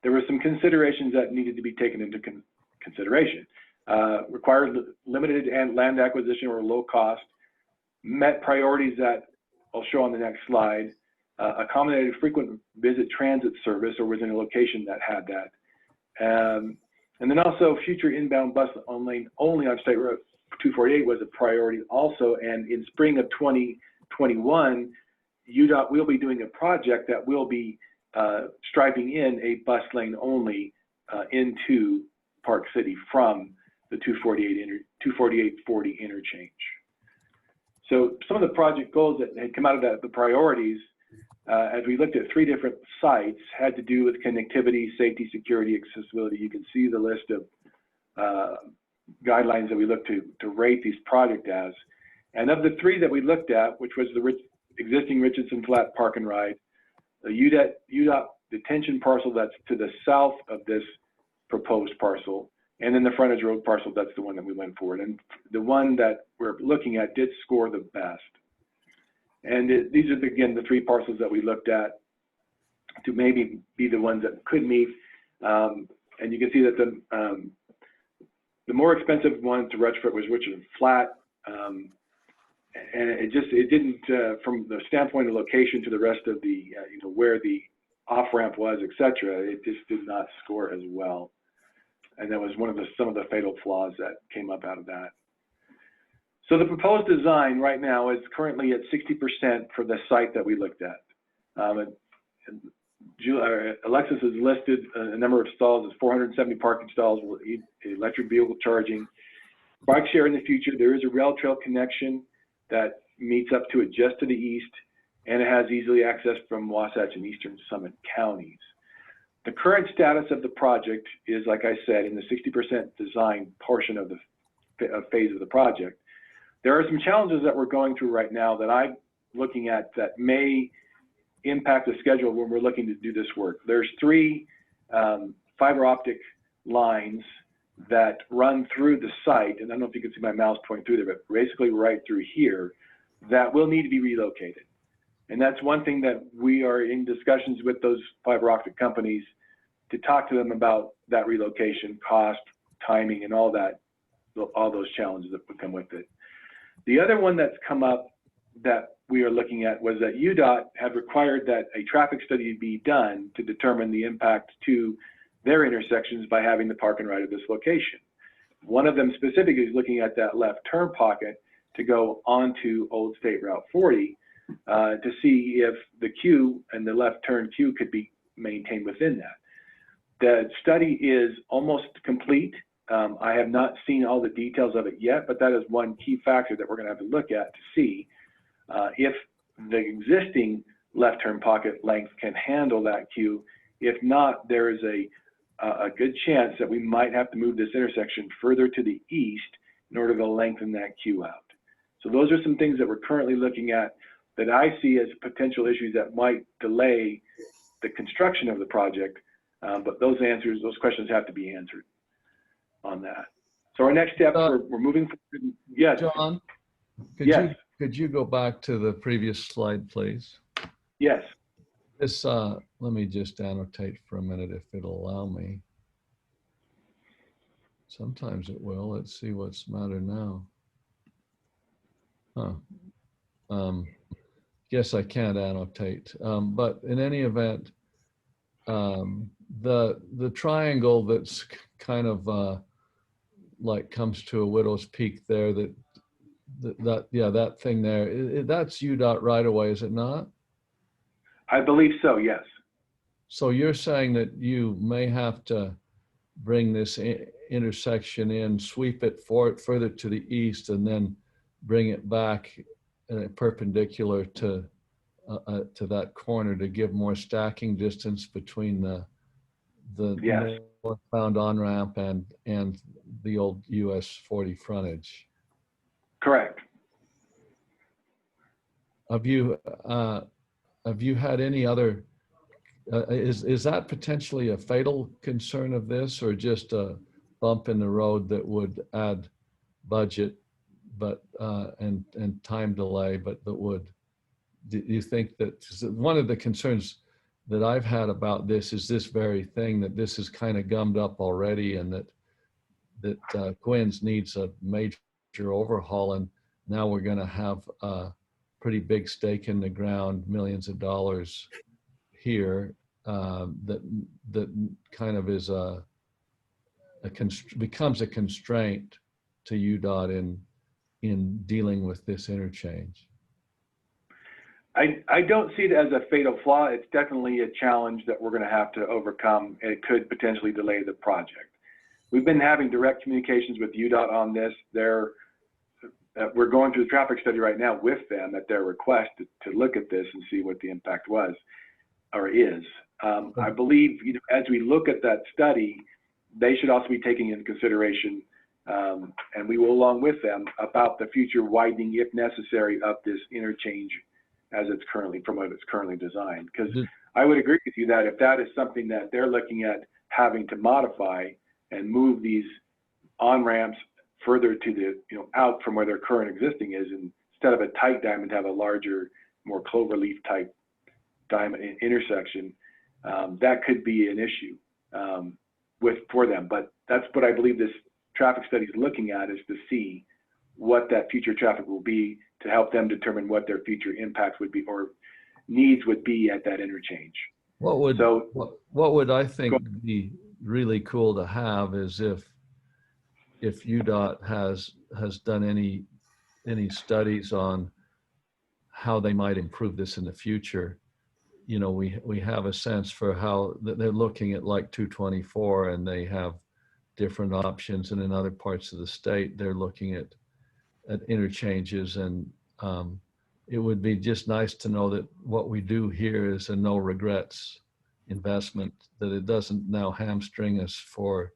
there were some considerations that needed to be taken into consideration. Required limited land acquisition or low cost, met priorities that I'll show on the next slide, accommodated frequent visit transit service or within a location that had that. And then also future inbound bus only on State Road 248 was a priority also. And in spring of 2021, UDOT will be doing a project that will be striping in a bus lane only into Park City from the 248-40 interchange. So some of the project goals that had come out of the priorities, as we looked at 3 different sites, had to do with connectivity, safety, security, accessibility. You can see the list of guidelines that we looked to rate these projects as. And of the 3 that we looked at, which was the existing Richardson Flat Park and Ride, the UDOT detention parcel that's to the south of this proposed parcel, and then the frontage road parcel, that's the one that we went forward. And the one that we're looking at did score the best. And these are, again, the 3 parcels that we looked at to maybe be the ones that could meet. And you can see that more expensive one to retrofit was Richard Flat. And it didn't, from the standpoint of location to the rest of the, where the off-ramp was, et cetera, it just did not score as well. And that was some of the fatal flaws that came up out of that. So the proposed design right now is currently at 60% for the site that we looked at. Alexis has listed a number of stalls as 470 parking stalls with electric vehicle charging. Bike share in the future, there is a rail trail connection that meets up to it just to the east, and it has easily accessed from Wasatch and Eastern Summit counties. The current status of the project is, like I said, in the 60% design portion of the phase of the project. There are some challenges that we're going through right now that I'm looking at that may impact the schedule when we're looking to do this work. There's 3 fiber optic lines that run through the site, and I don't know if you can see my mouse pointing through there, but basically right through here, that will need to be relocated. And that's one thing that we are in discussions with those fiber optic companies to talk to them about that relocation, cost, timing, and all that, all those challenges that would come with it. The other one that's come up that we are looking at was that UDOT had required that a traffic study be done to determine the impact to their intersections by having the park and ride at this location. One of them specifically is looking at that left turn pocket to go onto Old State Route 40 to see if the queue and the left turn queue could be maintained within that. The study is almost complete. I have not seen all the details of it yet, but that is one key factor that we're going to have to look at to see if the existing left turn pocket length can handle that queue. If not, there is a good chance that we might have to move this intersection further to the east in order to lengthen that queue out. So those are some things that we're currently looking at that I see as potential issues that might delay the construction of the project. But those questions have to be answered on that. So our next steps, we're moving forward. Yes. John, could you go back to the previous slide, please? Yes. This, let me just annotate for a minute if it'll allow me. Sometimes it will. Let's see what's the matter now. Guess I can't annotate. But in any event, the triangle that's kind of like comes to a widow's peak there, that thing there, that's UDOT right away, is it not? I believe so, yes. So you're saying that you may have to bring this intersection in, sweep it further to the east, and then bring it back perpendicular to that corner to give more stacking distance between the yes. northbound on-ramp and the old US 40 frontage. Correct. Have you had any other, is that potentially a fatal concern of this, or just a bump in the road that would add budget but and time delay, but that would, do you think that one of the concerns that I've had about this is this very thing, that this is kind of gummed up already, and that Quinn's needs a major overhaul, and now we're going to have a pretty big stake in the ground, millions of dollars here, that kind of is becomes a constraint to UDOT in dealing with this interchange. I don't see it as a fatal flaw. It's definitely a challenge that we're going to have to overcome, and it could potentially delay the project. We've been having direct communications with UDOT on this. We're going through the traffic study right now with them at their request to look at this and see what the impact was or is. I believe, as we look at that study, they should also be taking into consideration, and we will along with them, about the future widening, if necessary, of this interchange as it's currently, from what it's currently designed. Because I would agree with you that if that is something that they're looking at having to modify and move these on-ramps further to the, out from where their current existing is, and instead of a tight diamond, have a larger, more cloverleaf type diamond intersection, that could be an issue for them. But that's what I believe this traffic study is looking at is to see what that future traffic will be to help them determine what their future impacts would be or needs would be at that interchange. What would So what would I think be really cool to have is if UDOT has done any studies on how they might improve this in the future. You know, we have a sense for how they're looking at like 224, and they have different options, and in other parts of the state they're looking at interchanges, and it would be just nice to know that what we do here is a no regrets investment, that it doesn't now hamstring us for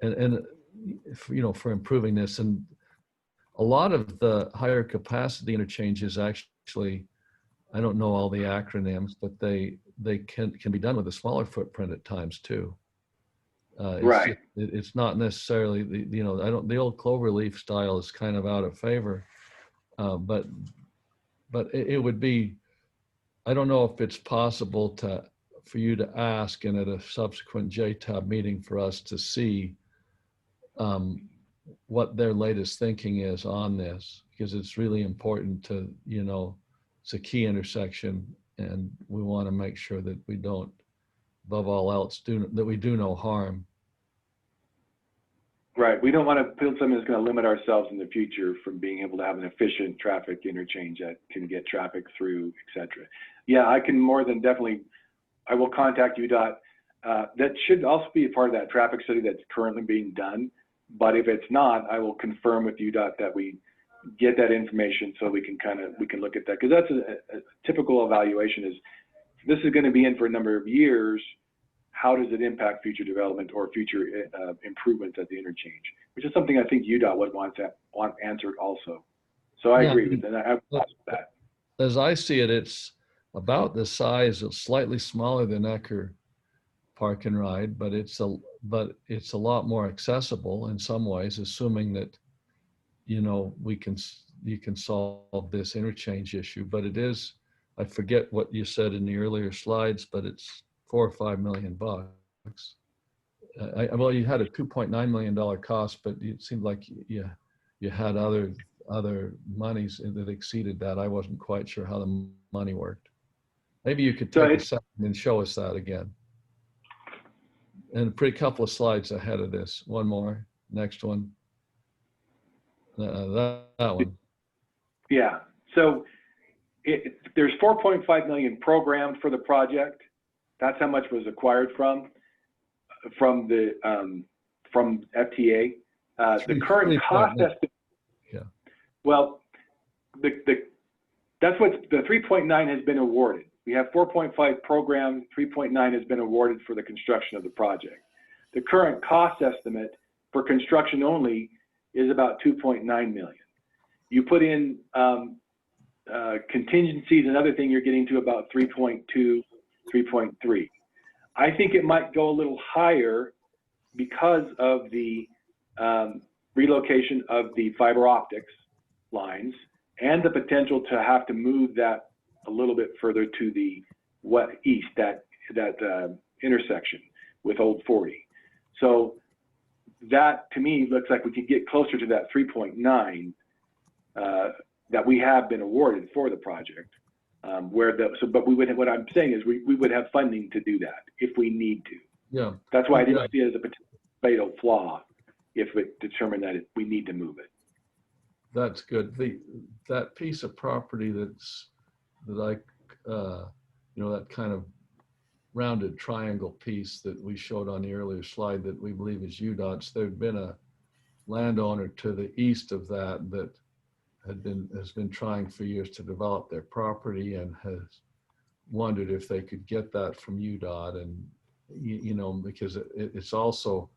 and you know, for improving this. And a lot of the higher capacity interchanges actually, I don't know all the acronyms, but they can be done with a smaller footprint at times too. right. It's not necessarily the old cloverleaf style is kind of out of favor, but it would be, I don't know if it's possible for you to ask, and at a subsequent JTAB meeting for us to see what their latest thinking is on this, because it's really important to, you know, it's a key intersection, and we want to make sure that we don't, above all else, that we do no harm. Right. We don't want to build something that's going to limit ourselves in the future from being able to have an efficient traffic interchange that can get traffic through, et cetera. Yeah, I can more than definitely, I will contact UDOT. That should also be a part of that traffic study that's currently being done. But if it's not, I will confirm with UDOT that we get that information so we can look at that. Because that's a typical evaluation is, this is going to be in for a number of years. How does it impact future development or future improvements at the interchange? Which is something I think UDOT would want answered also. So I agree with that. I would ask that. As I see it, it's about the size of, slightly smaller than Ecker Park and Ride, but it's a lot more accessible in some ways, assuming that, you know, you can solve this interchange issue. But it is, I forget what you said in the earlier slides, but it's $4 or $5 million bucks. Well, you had a $2.9 million cost, but it seemed like you had other monies that exceeded that. I wasn't quite sure how the money worked. Maybe you could take a second and show us that again. And a pretty couple of slides ahead of this. One more, next one. That one. Yeah. So there's 4.5 million programmed for the project. That's how much was acquired from the from FTA. The current cost estimate. Yeah. Well, that's what the 3.9 has been awarded. We have 4.5 programmed, 3.9 has been awarded for the construction of the project. The current cost estimate for construction only is about 2.9 million. You put in contingencies and other thing, you're getting to about 3.2, 3.3. I think it might go a little higher because of the relocation of the fiber optics lines and the potential to have to move that a little bit further to the east, that intersection with Old 40. So that to me looks like we could get closer to that 3.9 that we have been awarded for the project. But we would, what I'm saying is we would have funding to do that if we need to. Yeah. That's why I didn't see it as a potential fatal flaw if we determine that we need to move it. That's good. That piece of property that kind of rounded triangle piece that we showed on the earlier slide that we believe is UDOT's. There'd been a landowner to the east of that has been trying for years to develop their property and has wondered if they could get that from UDOT, and you know, because it's also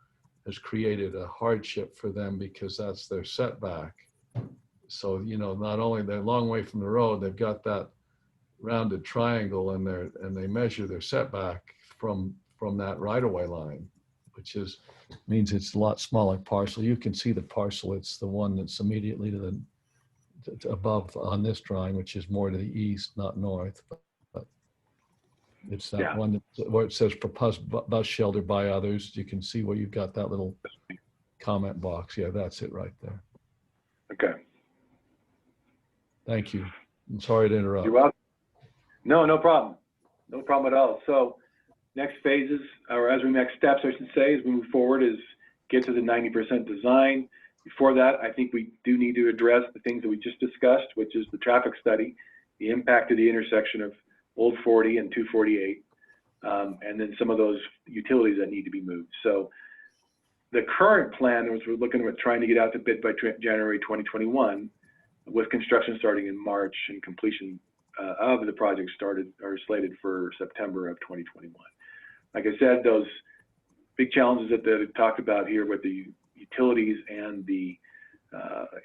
has created a hardship for them because that's their setback. So, you know, not only they're a long way from the road, they've got that rounded triangle and they measure their setback from that right-of-way line, which means it's a lot smaller parcel. You can see the parcel. It's the one that's immediately to above on this drawing, which is more to the east, not north. But it's that one where it says proposed bus shelter by others. You can see where you've got that little comment box. Yeah, that's it right there. Okay. Thank you. I'm sorry to interrupt. You're welcome. No, no problem. No problem at all. So next phases, or as we next steps, I should say, as we move forward, is get to the 90% design. Before that, I think we do need to address the things that we just discussed, which is the traffic study, the impact of the intersection of Old 40 and 248, and then some of those utilities that need to be moved. So the current plan was we're looking at trying to get out to bid by January 2021, with construction starting in March and completion of the project slated for September of 2021. Like I said, those big challenges that they talked about here with the utilities and the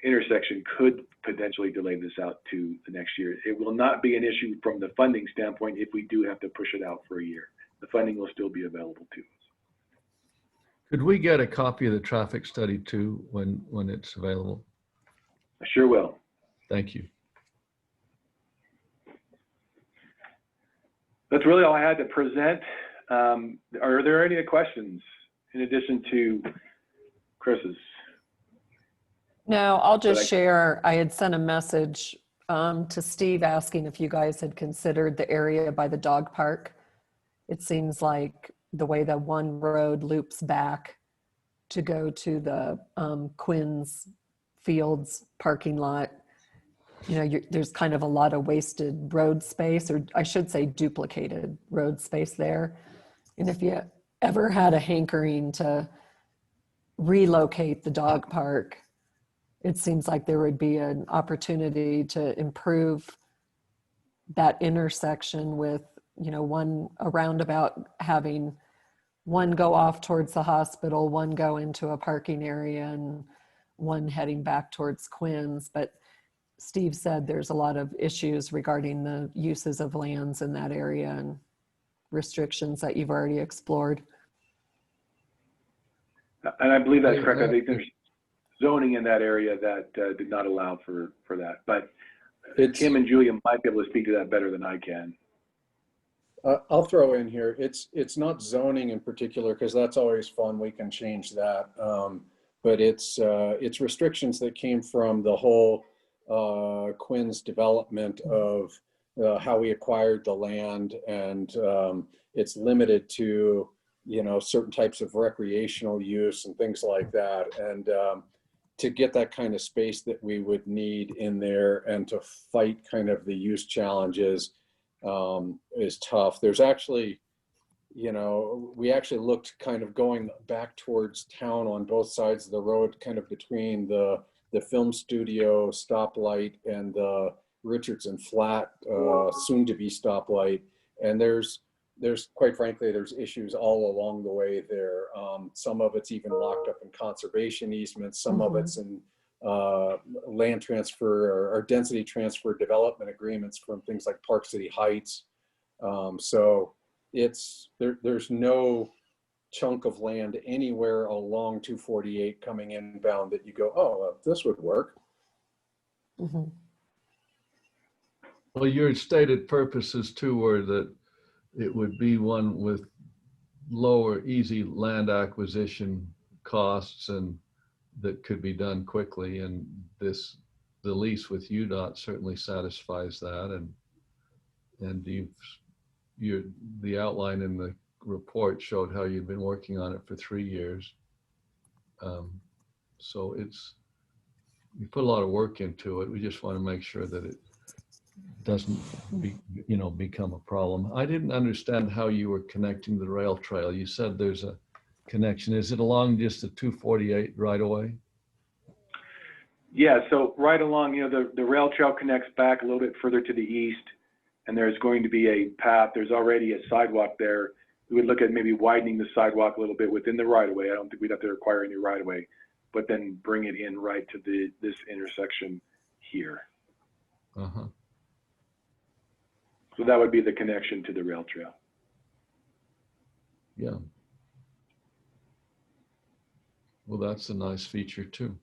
intersection could potentially delay this out to the next year. It will not be an issue from the funding standpoint if we do have to push it out for a year. The funding will still be available to us. Could we get a copy of the traffic study too when it's available? I sure will. Thank you. That's really all I had to present. Are there any questions in addition to Chris's? No, I'll just share. I had sent a message to Steve asking if you guys had considered the area by the dog park. It seems like the way that one road loops back to go to the Quinn's Fields parking lot, you know, there's kind of a lot of wasted road space, or I should say duplicated road space there. And if you ever had a hankering to relocate the dog park, it seems like there would be an opportunity to improve that intersection with, you know, a roundabout having one go off towards the hospital, one go into a parking area, and one heading back towards Quinn's. But Steve said there's a lot of issues regarding the uses of lands in that area and restrictions that you've already explored. And I believe that's correct. I think there's zoning in that area that did not allow for that. But Tim and Julia might be able to speak to that better than I can. I'll throw in here. It's not zoning in particular, because that's always fun. We can change that. But it's restrictions that came from the whole Quinn's development of how we acquired the land, and it's limited to, you know, certain types of recreational use and things like that. And to get that kind of space that we would need in there and to fight kind of the use challenges is tough. There's actually, you know, we actually looked kind of going back towards town on both sides of the road, kind of between the film studio stoplight and the Richardson Flat soon to be stoplight. And there's quite frankly, there's issues all along the way there. Some of it's even locked up in conservation easements. Some of it's in land transfer or density transfer development agreements from things like Park City Heights. So there's no chunk of land anywhere along 248 coming inbound that you go, oh, well, this would work. Mm-hmm. Well, your stated purposes too were that it would be one with lower, easy land acquisition costs and that could be done quickly. And the lease with UDOT certainly satisfies that. And the outline in the report showed how you've been working on it for 3 years. So you put a lot of work into it. We just want to make sure that it doesn't become a problem. I didn't understand how you were connecting the rail trail. You said there's a connection. Is it along just the 248 right away? Yeah, so right along, you know, the rail trail connects back a little bit further to the east, and there's going to be a path. There's already a sidewalk there. We would look at maybe widening the sidewalk a little bit within the right of way. I don't think we'd have to require any right of way, but then bring it in right to this intersection here. Uh-huh. So that would be the connection to the rail trail. Yeah. Well, that's a nice feature too.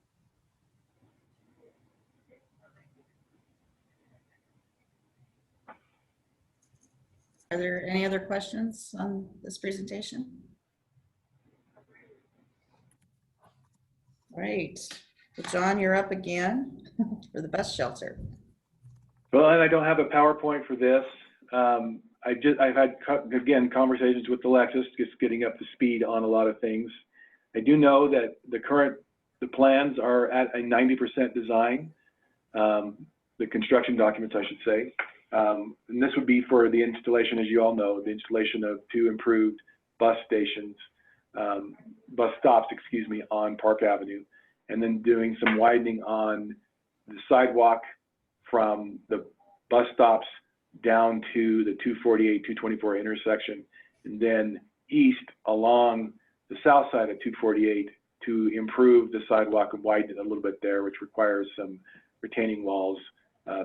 Are there any other questions on this presentation? Right. Well, John, you're up again for the bus shelter. Well, and I don't have a PowerPoint for this. I've had, again, conversations with Alexis, just getting up to speed on a lot of things. I do know that the plans are at a 90% design, the construction documents, I should say. And this would be for the installation, as you all know, the installation of 2 improved bus stations, bus stops, excuse me, on Park Avenue, and then doing some widening on the sidewalk from the bus stops down to the 248, 224 intersection, and then east along the south side of 248 to improve the sidewalk and widen it a little bit there, which requires some retaining walls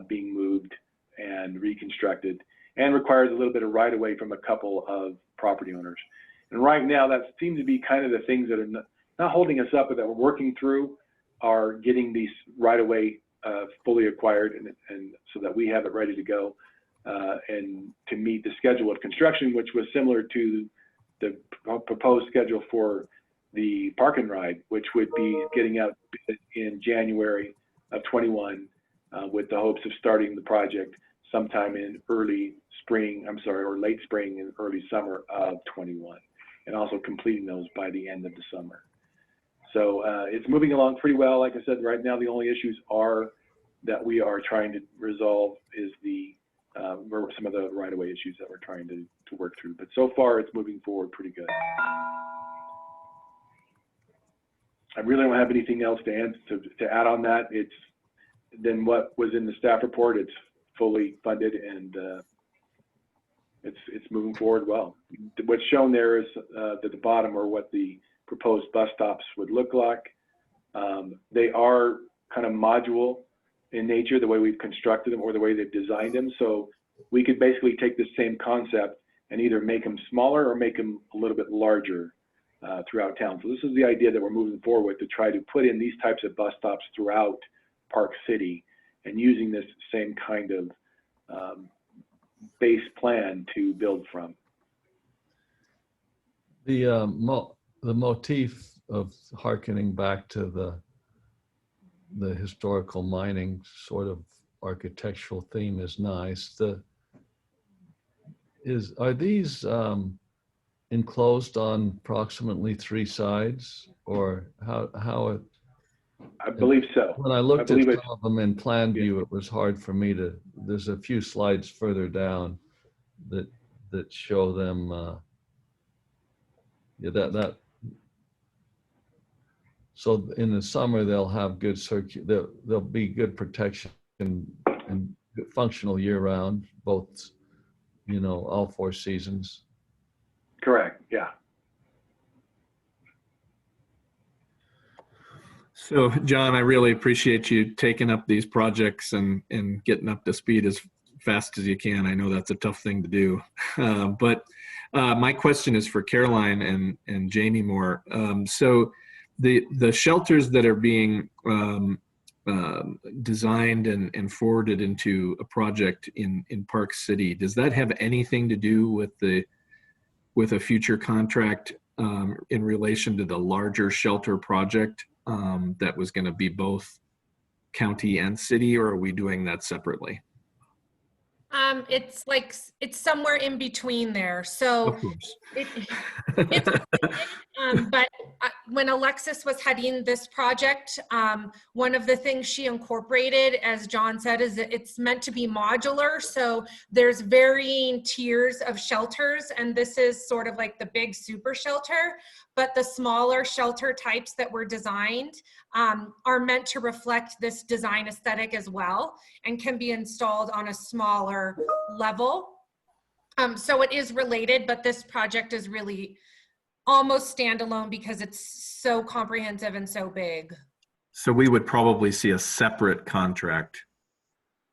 being moved and reconstructed, and requires a little bit of right of way from a couple of property owners. And right now, that seems to be kind of the things that are not holding us up, but that we're working through, are getting these right of way fully acquired, and so that we have it ready to go, and to meet the schedule of construction, which was similar to the proposed schedule for the park and ride, which would be getting out in January of 21, with the hopes of starting the project sometime in early spring, or late spring and early summer of 21, and also completing those by the end of the summer. So it's moving along pretty well. Like I said, right now the only issues that we are trying to resolve is some of the right-of-way issues that we're trying to work through. But so far, it's moving forward pretty good. I really don't have anything else to add on that. It's then what was in the staff report. It's fully funded, and it's moving forward well. What's shown there is at the bottom are what the proposed bus stops would look like. They are kind of module in nature, the way we've constructed them or the way they've designed them. So we could basically take the same concept and either make them smaller or make them a little bit larger throughout town. So this is the idea that we're moving forward with, to try to put in these types of bus stops throughout Park City, and using this same kind of base plan to build from. The motif of hearkening back to the historical mining sort of architectural theme is nice. Are these enclosed on approximately 3 sides, or how? I believe so. When I looked at some of them in plan view, it was hard for me to. There's a few slides further down that show them. So in the summer they'll have good there'll be good protection and functional year round, both, all 4 seasons. Correct. Yeah. So, John, I really appreciate you taking up these projects and getting up to speed as fast as you can. I know that's a tough thing to do. But my question is for Caroline and Jamie Moore. So the shelters that are being designed and forwarded into a project in Park City, does that have anything to do with a future contract in relation to the larger shelter project that was going to be both county and city, or are we doing that separately? It's somewhere in between there. So of course. But when Alexis was heading this project, one of the things she incorporated, as John said, is that it's meant to be modular. So there's varying tiers of shelters, and this is sort of like the big super shelter, but the smaller shelter types that were designed are meant to reflect this design aesthetic as well, and can be installed on a smaller level. So it is related, but this project is really almost standalone because it's so comprehensive and so big. So we would probably see a separate contract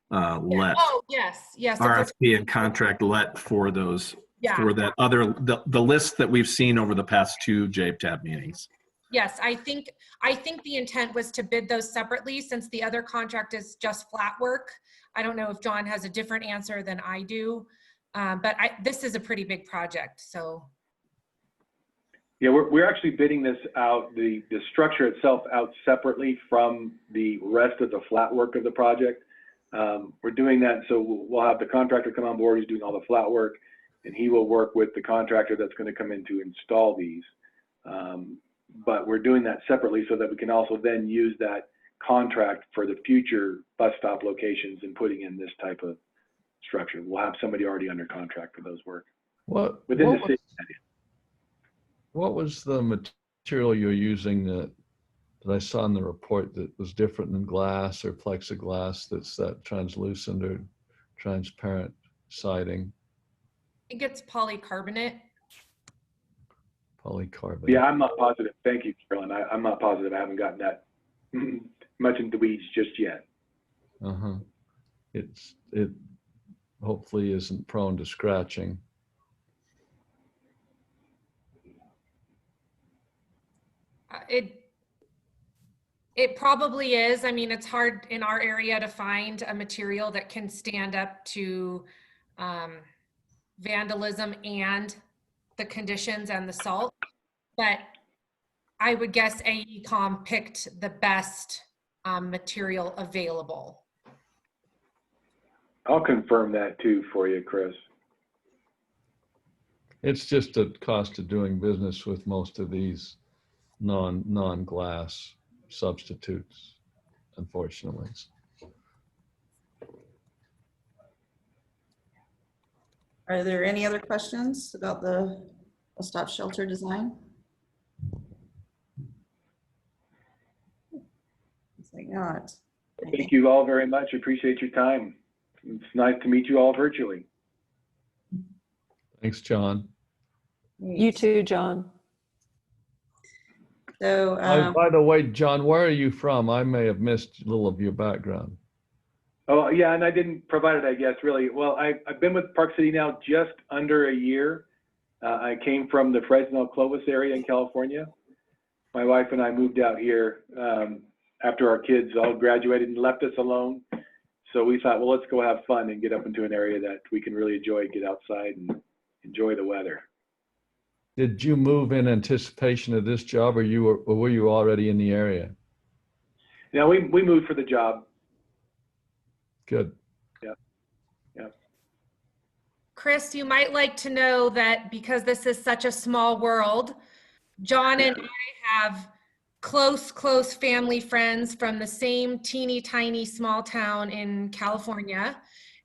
let. Oh, yes. RFP and contract let for those, for that other, the list that we've seen over the past 2 JTAB meetings. Yes, I think the intent was to bid those separately, since the other contract is just flat work. I don't know if John has a different answer than I do, but this is a pretty big project, so. Yeah, we're actually bidding this out, the structure itself out separately from the rest of the flat work of the project. We're doing that, so we'll have the contractor come on board, he's doing all the flat work, and he will work with the contractor that's going to come in to install these. But we're doing that separately so that we can also then use that contract for the future bus stop locations and putting in this type of structure. We'll have somebody already under contract for those work within the city. What was the material you're using that I saw in the report that was different than glass or plexiglass, that's that translucent or transparent siding? I think it's polycarbonate. Polycarbonate. Yeah, I'm not positive. Thank you, Carolyn. I'm not positive. I haven't gotten that much into the weeds just yet. Uh-huh. It hopefully isn't prone to scratching. It probably is. I mean, it's hard in our area to find a material that can stand up to vandalism and the conditions and the salt. But I would guess AECom picked the best material available. I'll confirm that too for you, Chris. It's just a cost of doing business with most of these non-glass substitutes, unfortunately. Are there any other questions about the bus stop shelter design? Like not. Thank you all very much. Appreciate your time. It's nice to meet you all virtually. Thanks, John. You too, John. So, by the way, John, where are you from? I may have missed a little of your background. Oh, yeah, and I didn't provide it, I guess, really. Well, I've been with Park City now just under a year. I came from the Fresno Clovis area in California. My wife and I moved out here after our kids all graduated and left us alone. So we thought, well, let's go have fun and get up into an area that we can really enjoy, get outside and enjoy the weather. Did you move in anticipation of this job, or were you already in the area? Yeah, we moved for the job. Good. Yeah. Yeah. Chris, you might like to know that because this is such a small world, John and I have close family friends from the same teeny tiny small town in California.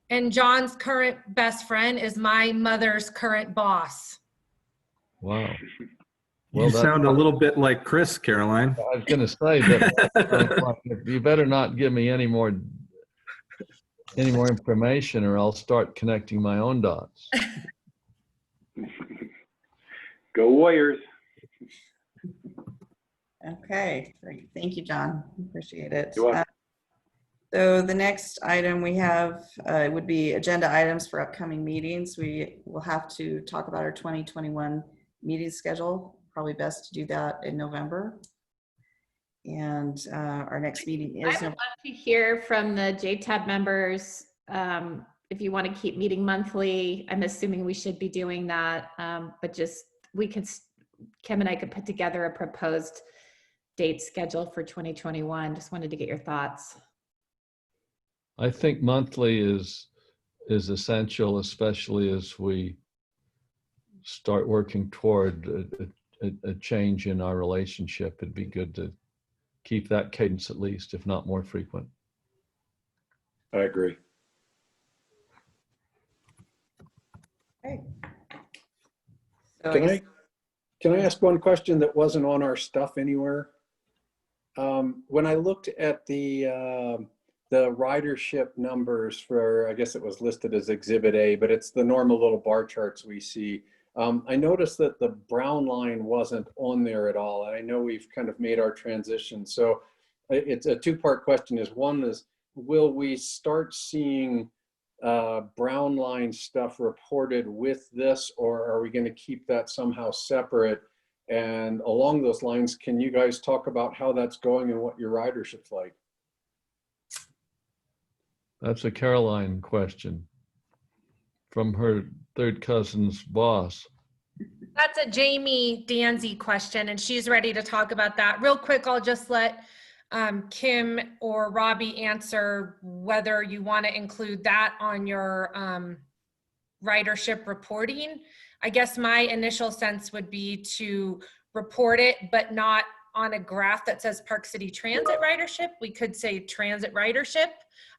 And John's current best friend is my mother's current boss. Wow. Well, you sound a little bit like Chris, Caroline. I was going to say that you better not give me any more information, or I'll start connecting my own dots. Go Warriors. okay, great. Thank you, John. Appreciate it. You're welcome. So the next item we have would be agenda items for upcoming meetings. We will have to talk about our 2021 meeting schedule. Probably best to do that in November. And our next meeting is. I would love to hear from the JTAB members if you want to keep meeting monthly. I'm assuming we should be doing that, but just Kim and I could put together a proposed date schedule for 2021. Just wanted to get your thoughts. I think monthly is essential, especially as we start working toward a change in our relationship. It'd be good to keep that cadence at least, if not more frequent. I agree. Okay. So Can I ask one question that wasn't on our stuff anywhere? When I looked at the ridership numbers for, I guess it was listed as Exhibit A, but it's the normal little bar charts we see. I noticed that the brown line wasn't on there at all. And I know we've kind of made our transition. So it's a two-part question. One is, will we start seeing brown line stuff reported with this, or are we going to keep that somehow separate? And along those lines, can you guys talk about how that's going and what your ridership's like? That's a Caroline question from her third cousin's boss. That's a Jamie Danzy question, and she's ready to talk about that. Real quick, I'll just let Kim or Robbie answer whether you want to include that on your ridership reporting. I guess my initial sense would be to report it, but not on a graph that says Park City Transit ridership. We could say transit ridership,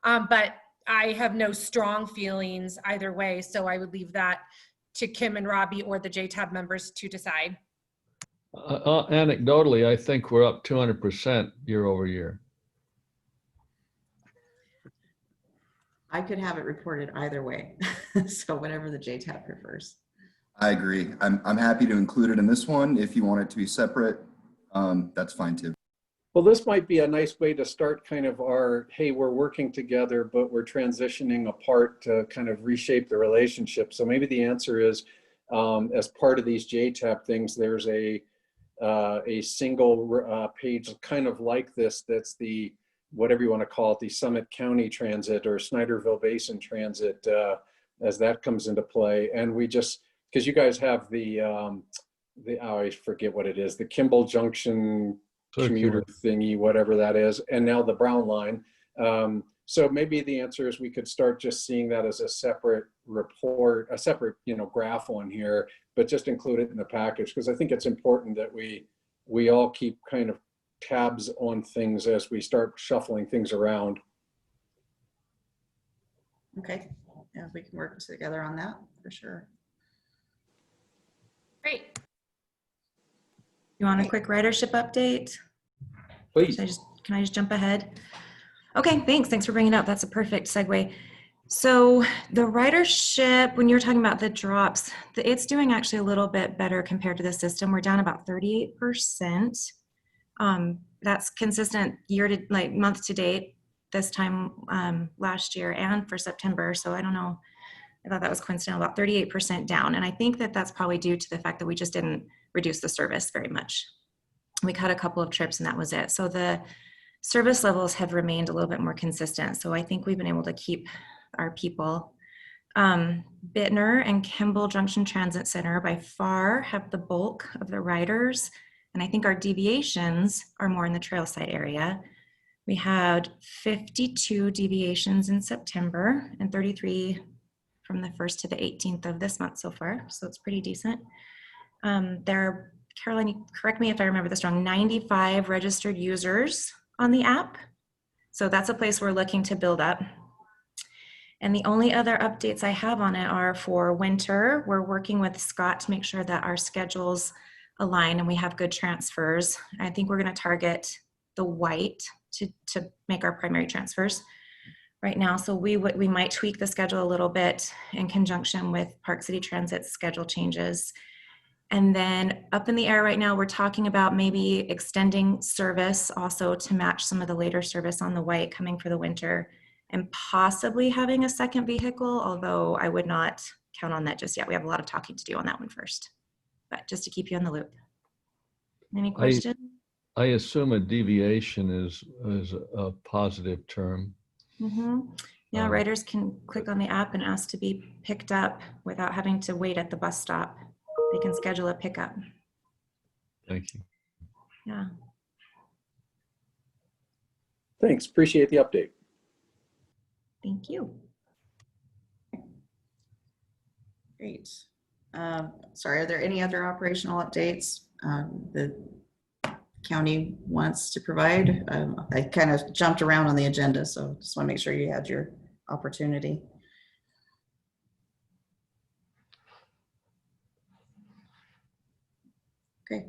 but I have no strong feelings either way, so I would leave that to Kim and Robbie or the JTAB members to decide. Anecdotally, I think we're up 200% year over year. I could have it reported either way. So whatever the JTAB prefers. I agree. I'm happy to include it in this one. If you want it to be separate, that's fine too. Well, this might be a nice way to start kind of our, hey, we're working together, but we're transitioning apart to kind of reshape the relationship. So maybe the answer is, as part of these JTAB things, there's a single page kind of like this, that's the, whatever you want to call it, the Summit County Transit or Snyderville Basin Transit, as that comes into play. And we just, because you guys have the oh, I forget what it is, the Kimball Junction commuter thingy, whatever that is, and now the Brown line. So maybe the answer is we could start just seeing that as a separate report, a separate, graph on here, but just include it in the package, because I think it's important that we all keep kind of tabs on things as we start shuffling things around. Okay, yeah, we can work together on that for sure. Great. You want a quick ridership update? Please. Can I just jump ahead? Okay, thanks for bringing it up. That's a perfect segue. So the ridership, when you're talking about the drops, it's doing actually a little bit better compared to the system. We're down about 38%. That's consistent month to date this time last year and for September. So I don't know. I thought that was coincidental, about 38% down. And I think that that's probably due to the fact that we just didn't reduce the service very much. We cut a couple of trips and that was it. So the service levels have remained a little bit more consistent. So I think we've been able to keep our people. Bittner and Kimball Junction Transit Center by far have the bulk of the riders. And I think our deviations are more in the trail side area. We had 52 deviations in September and 33 from the 1st to the 18th of this month so far. So it's pretty decent. There are, Caroline, correct me if I remember this wrong, 95 registered users on the app. So that's a place we're looking to build up. And the only other updates I have on it are for winter. We're working with Scott to make sure that our schedules align and we have good transfers. I think we're going to target the white to make our primary transfers right now. So we might tweak the schedule a little bit in conjunction with Park City Transit's schedule changes. And then up in the air right now, we're talking about maybe extending service also to match some of the later service on the white coming for the winter, and possibly having a second vehicle, although I would not count on that just yet. We have a lot of talking to do on that one first, but just to keep you in the loop. Any questions? I assume a deviation is a positive term. Mm-hmm. Yeah, riders can click on the app and ask to be picked up without having to wait at the bus stop. They can schedule a pickup. Thank you. Yeah. Thanks, appreciate the update. Thank you. Great. Sorry, are there any other operational updates the county wants to provide? I kind of jumped around on the agenda, so just want to make sure you had your opportunity. Okay,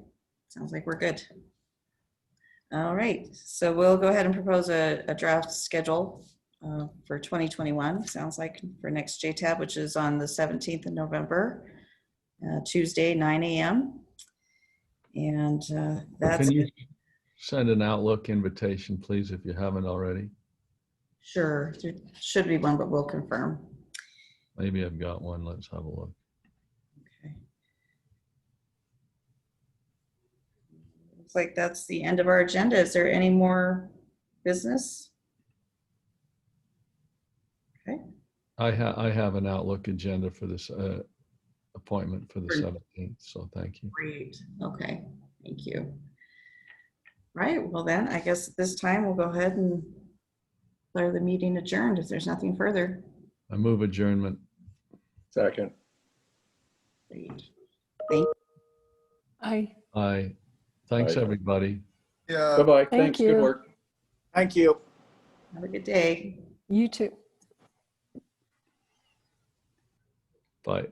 sounds like we're good. All right, so we'll go ahead and propose a draft schedule for 2021. Sounds like for next JTAB, which is on the 17th of November, Tuesday, 9 a.m. And that's Can you send an Outlook invitation, please, if you haven't already? Sure, there should be one, but we'll confirm. Maybe I've got one. Let's have a look. Okay. Looks like that's the end of our agenda. Is there any more business? Okay. I have an Outlook agenda for this appointment for the 17th. So thank you. Great. Okay. Thank you. Right. Well, then I guess at this time we'll go ahead and declare the meeting adjourned if there's nothing further. I move adjournment. Second. Great. Thank you. Aye. Aye. Thanks, Aye. everybody. Yeah. Bye-bye. Thank Thanks. you. Good work. Thank you. Have a good day. You too. Bye.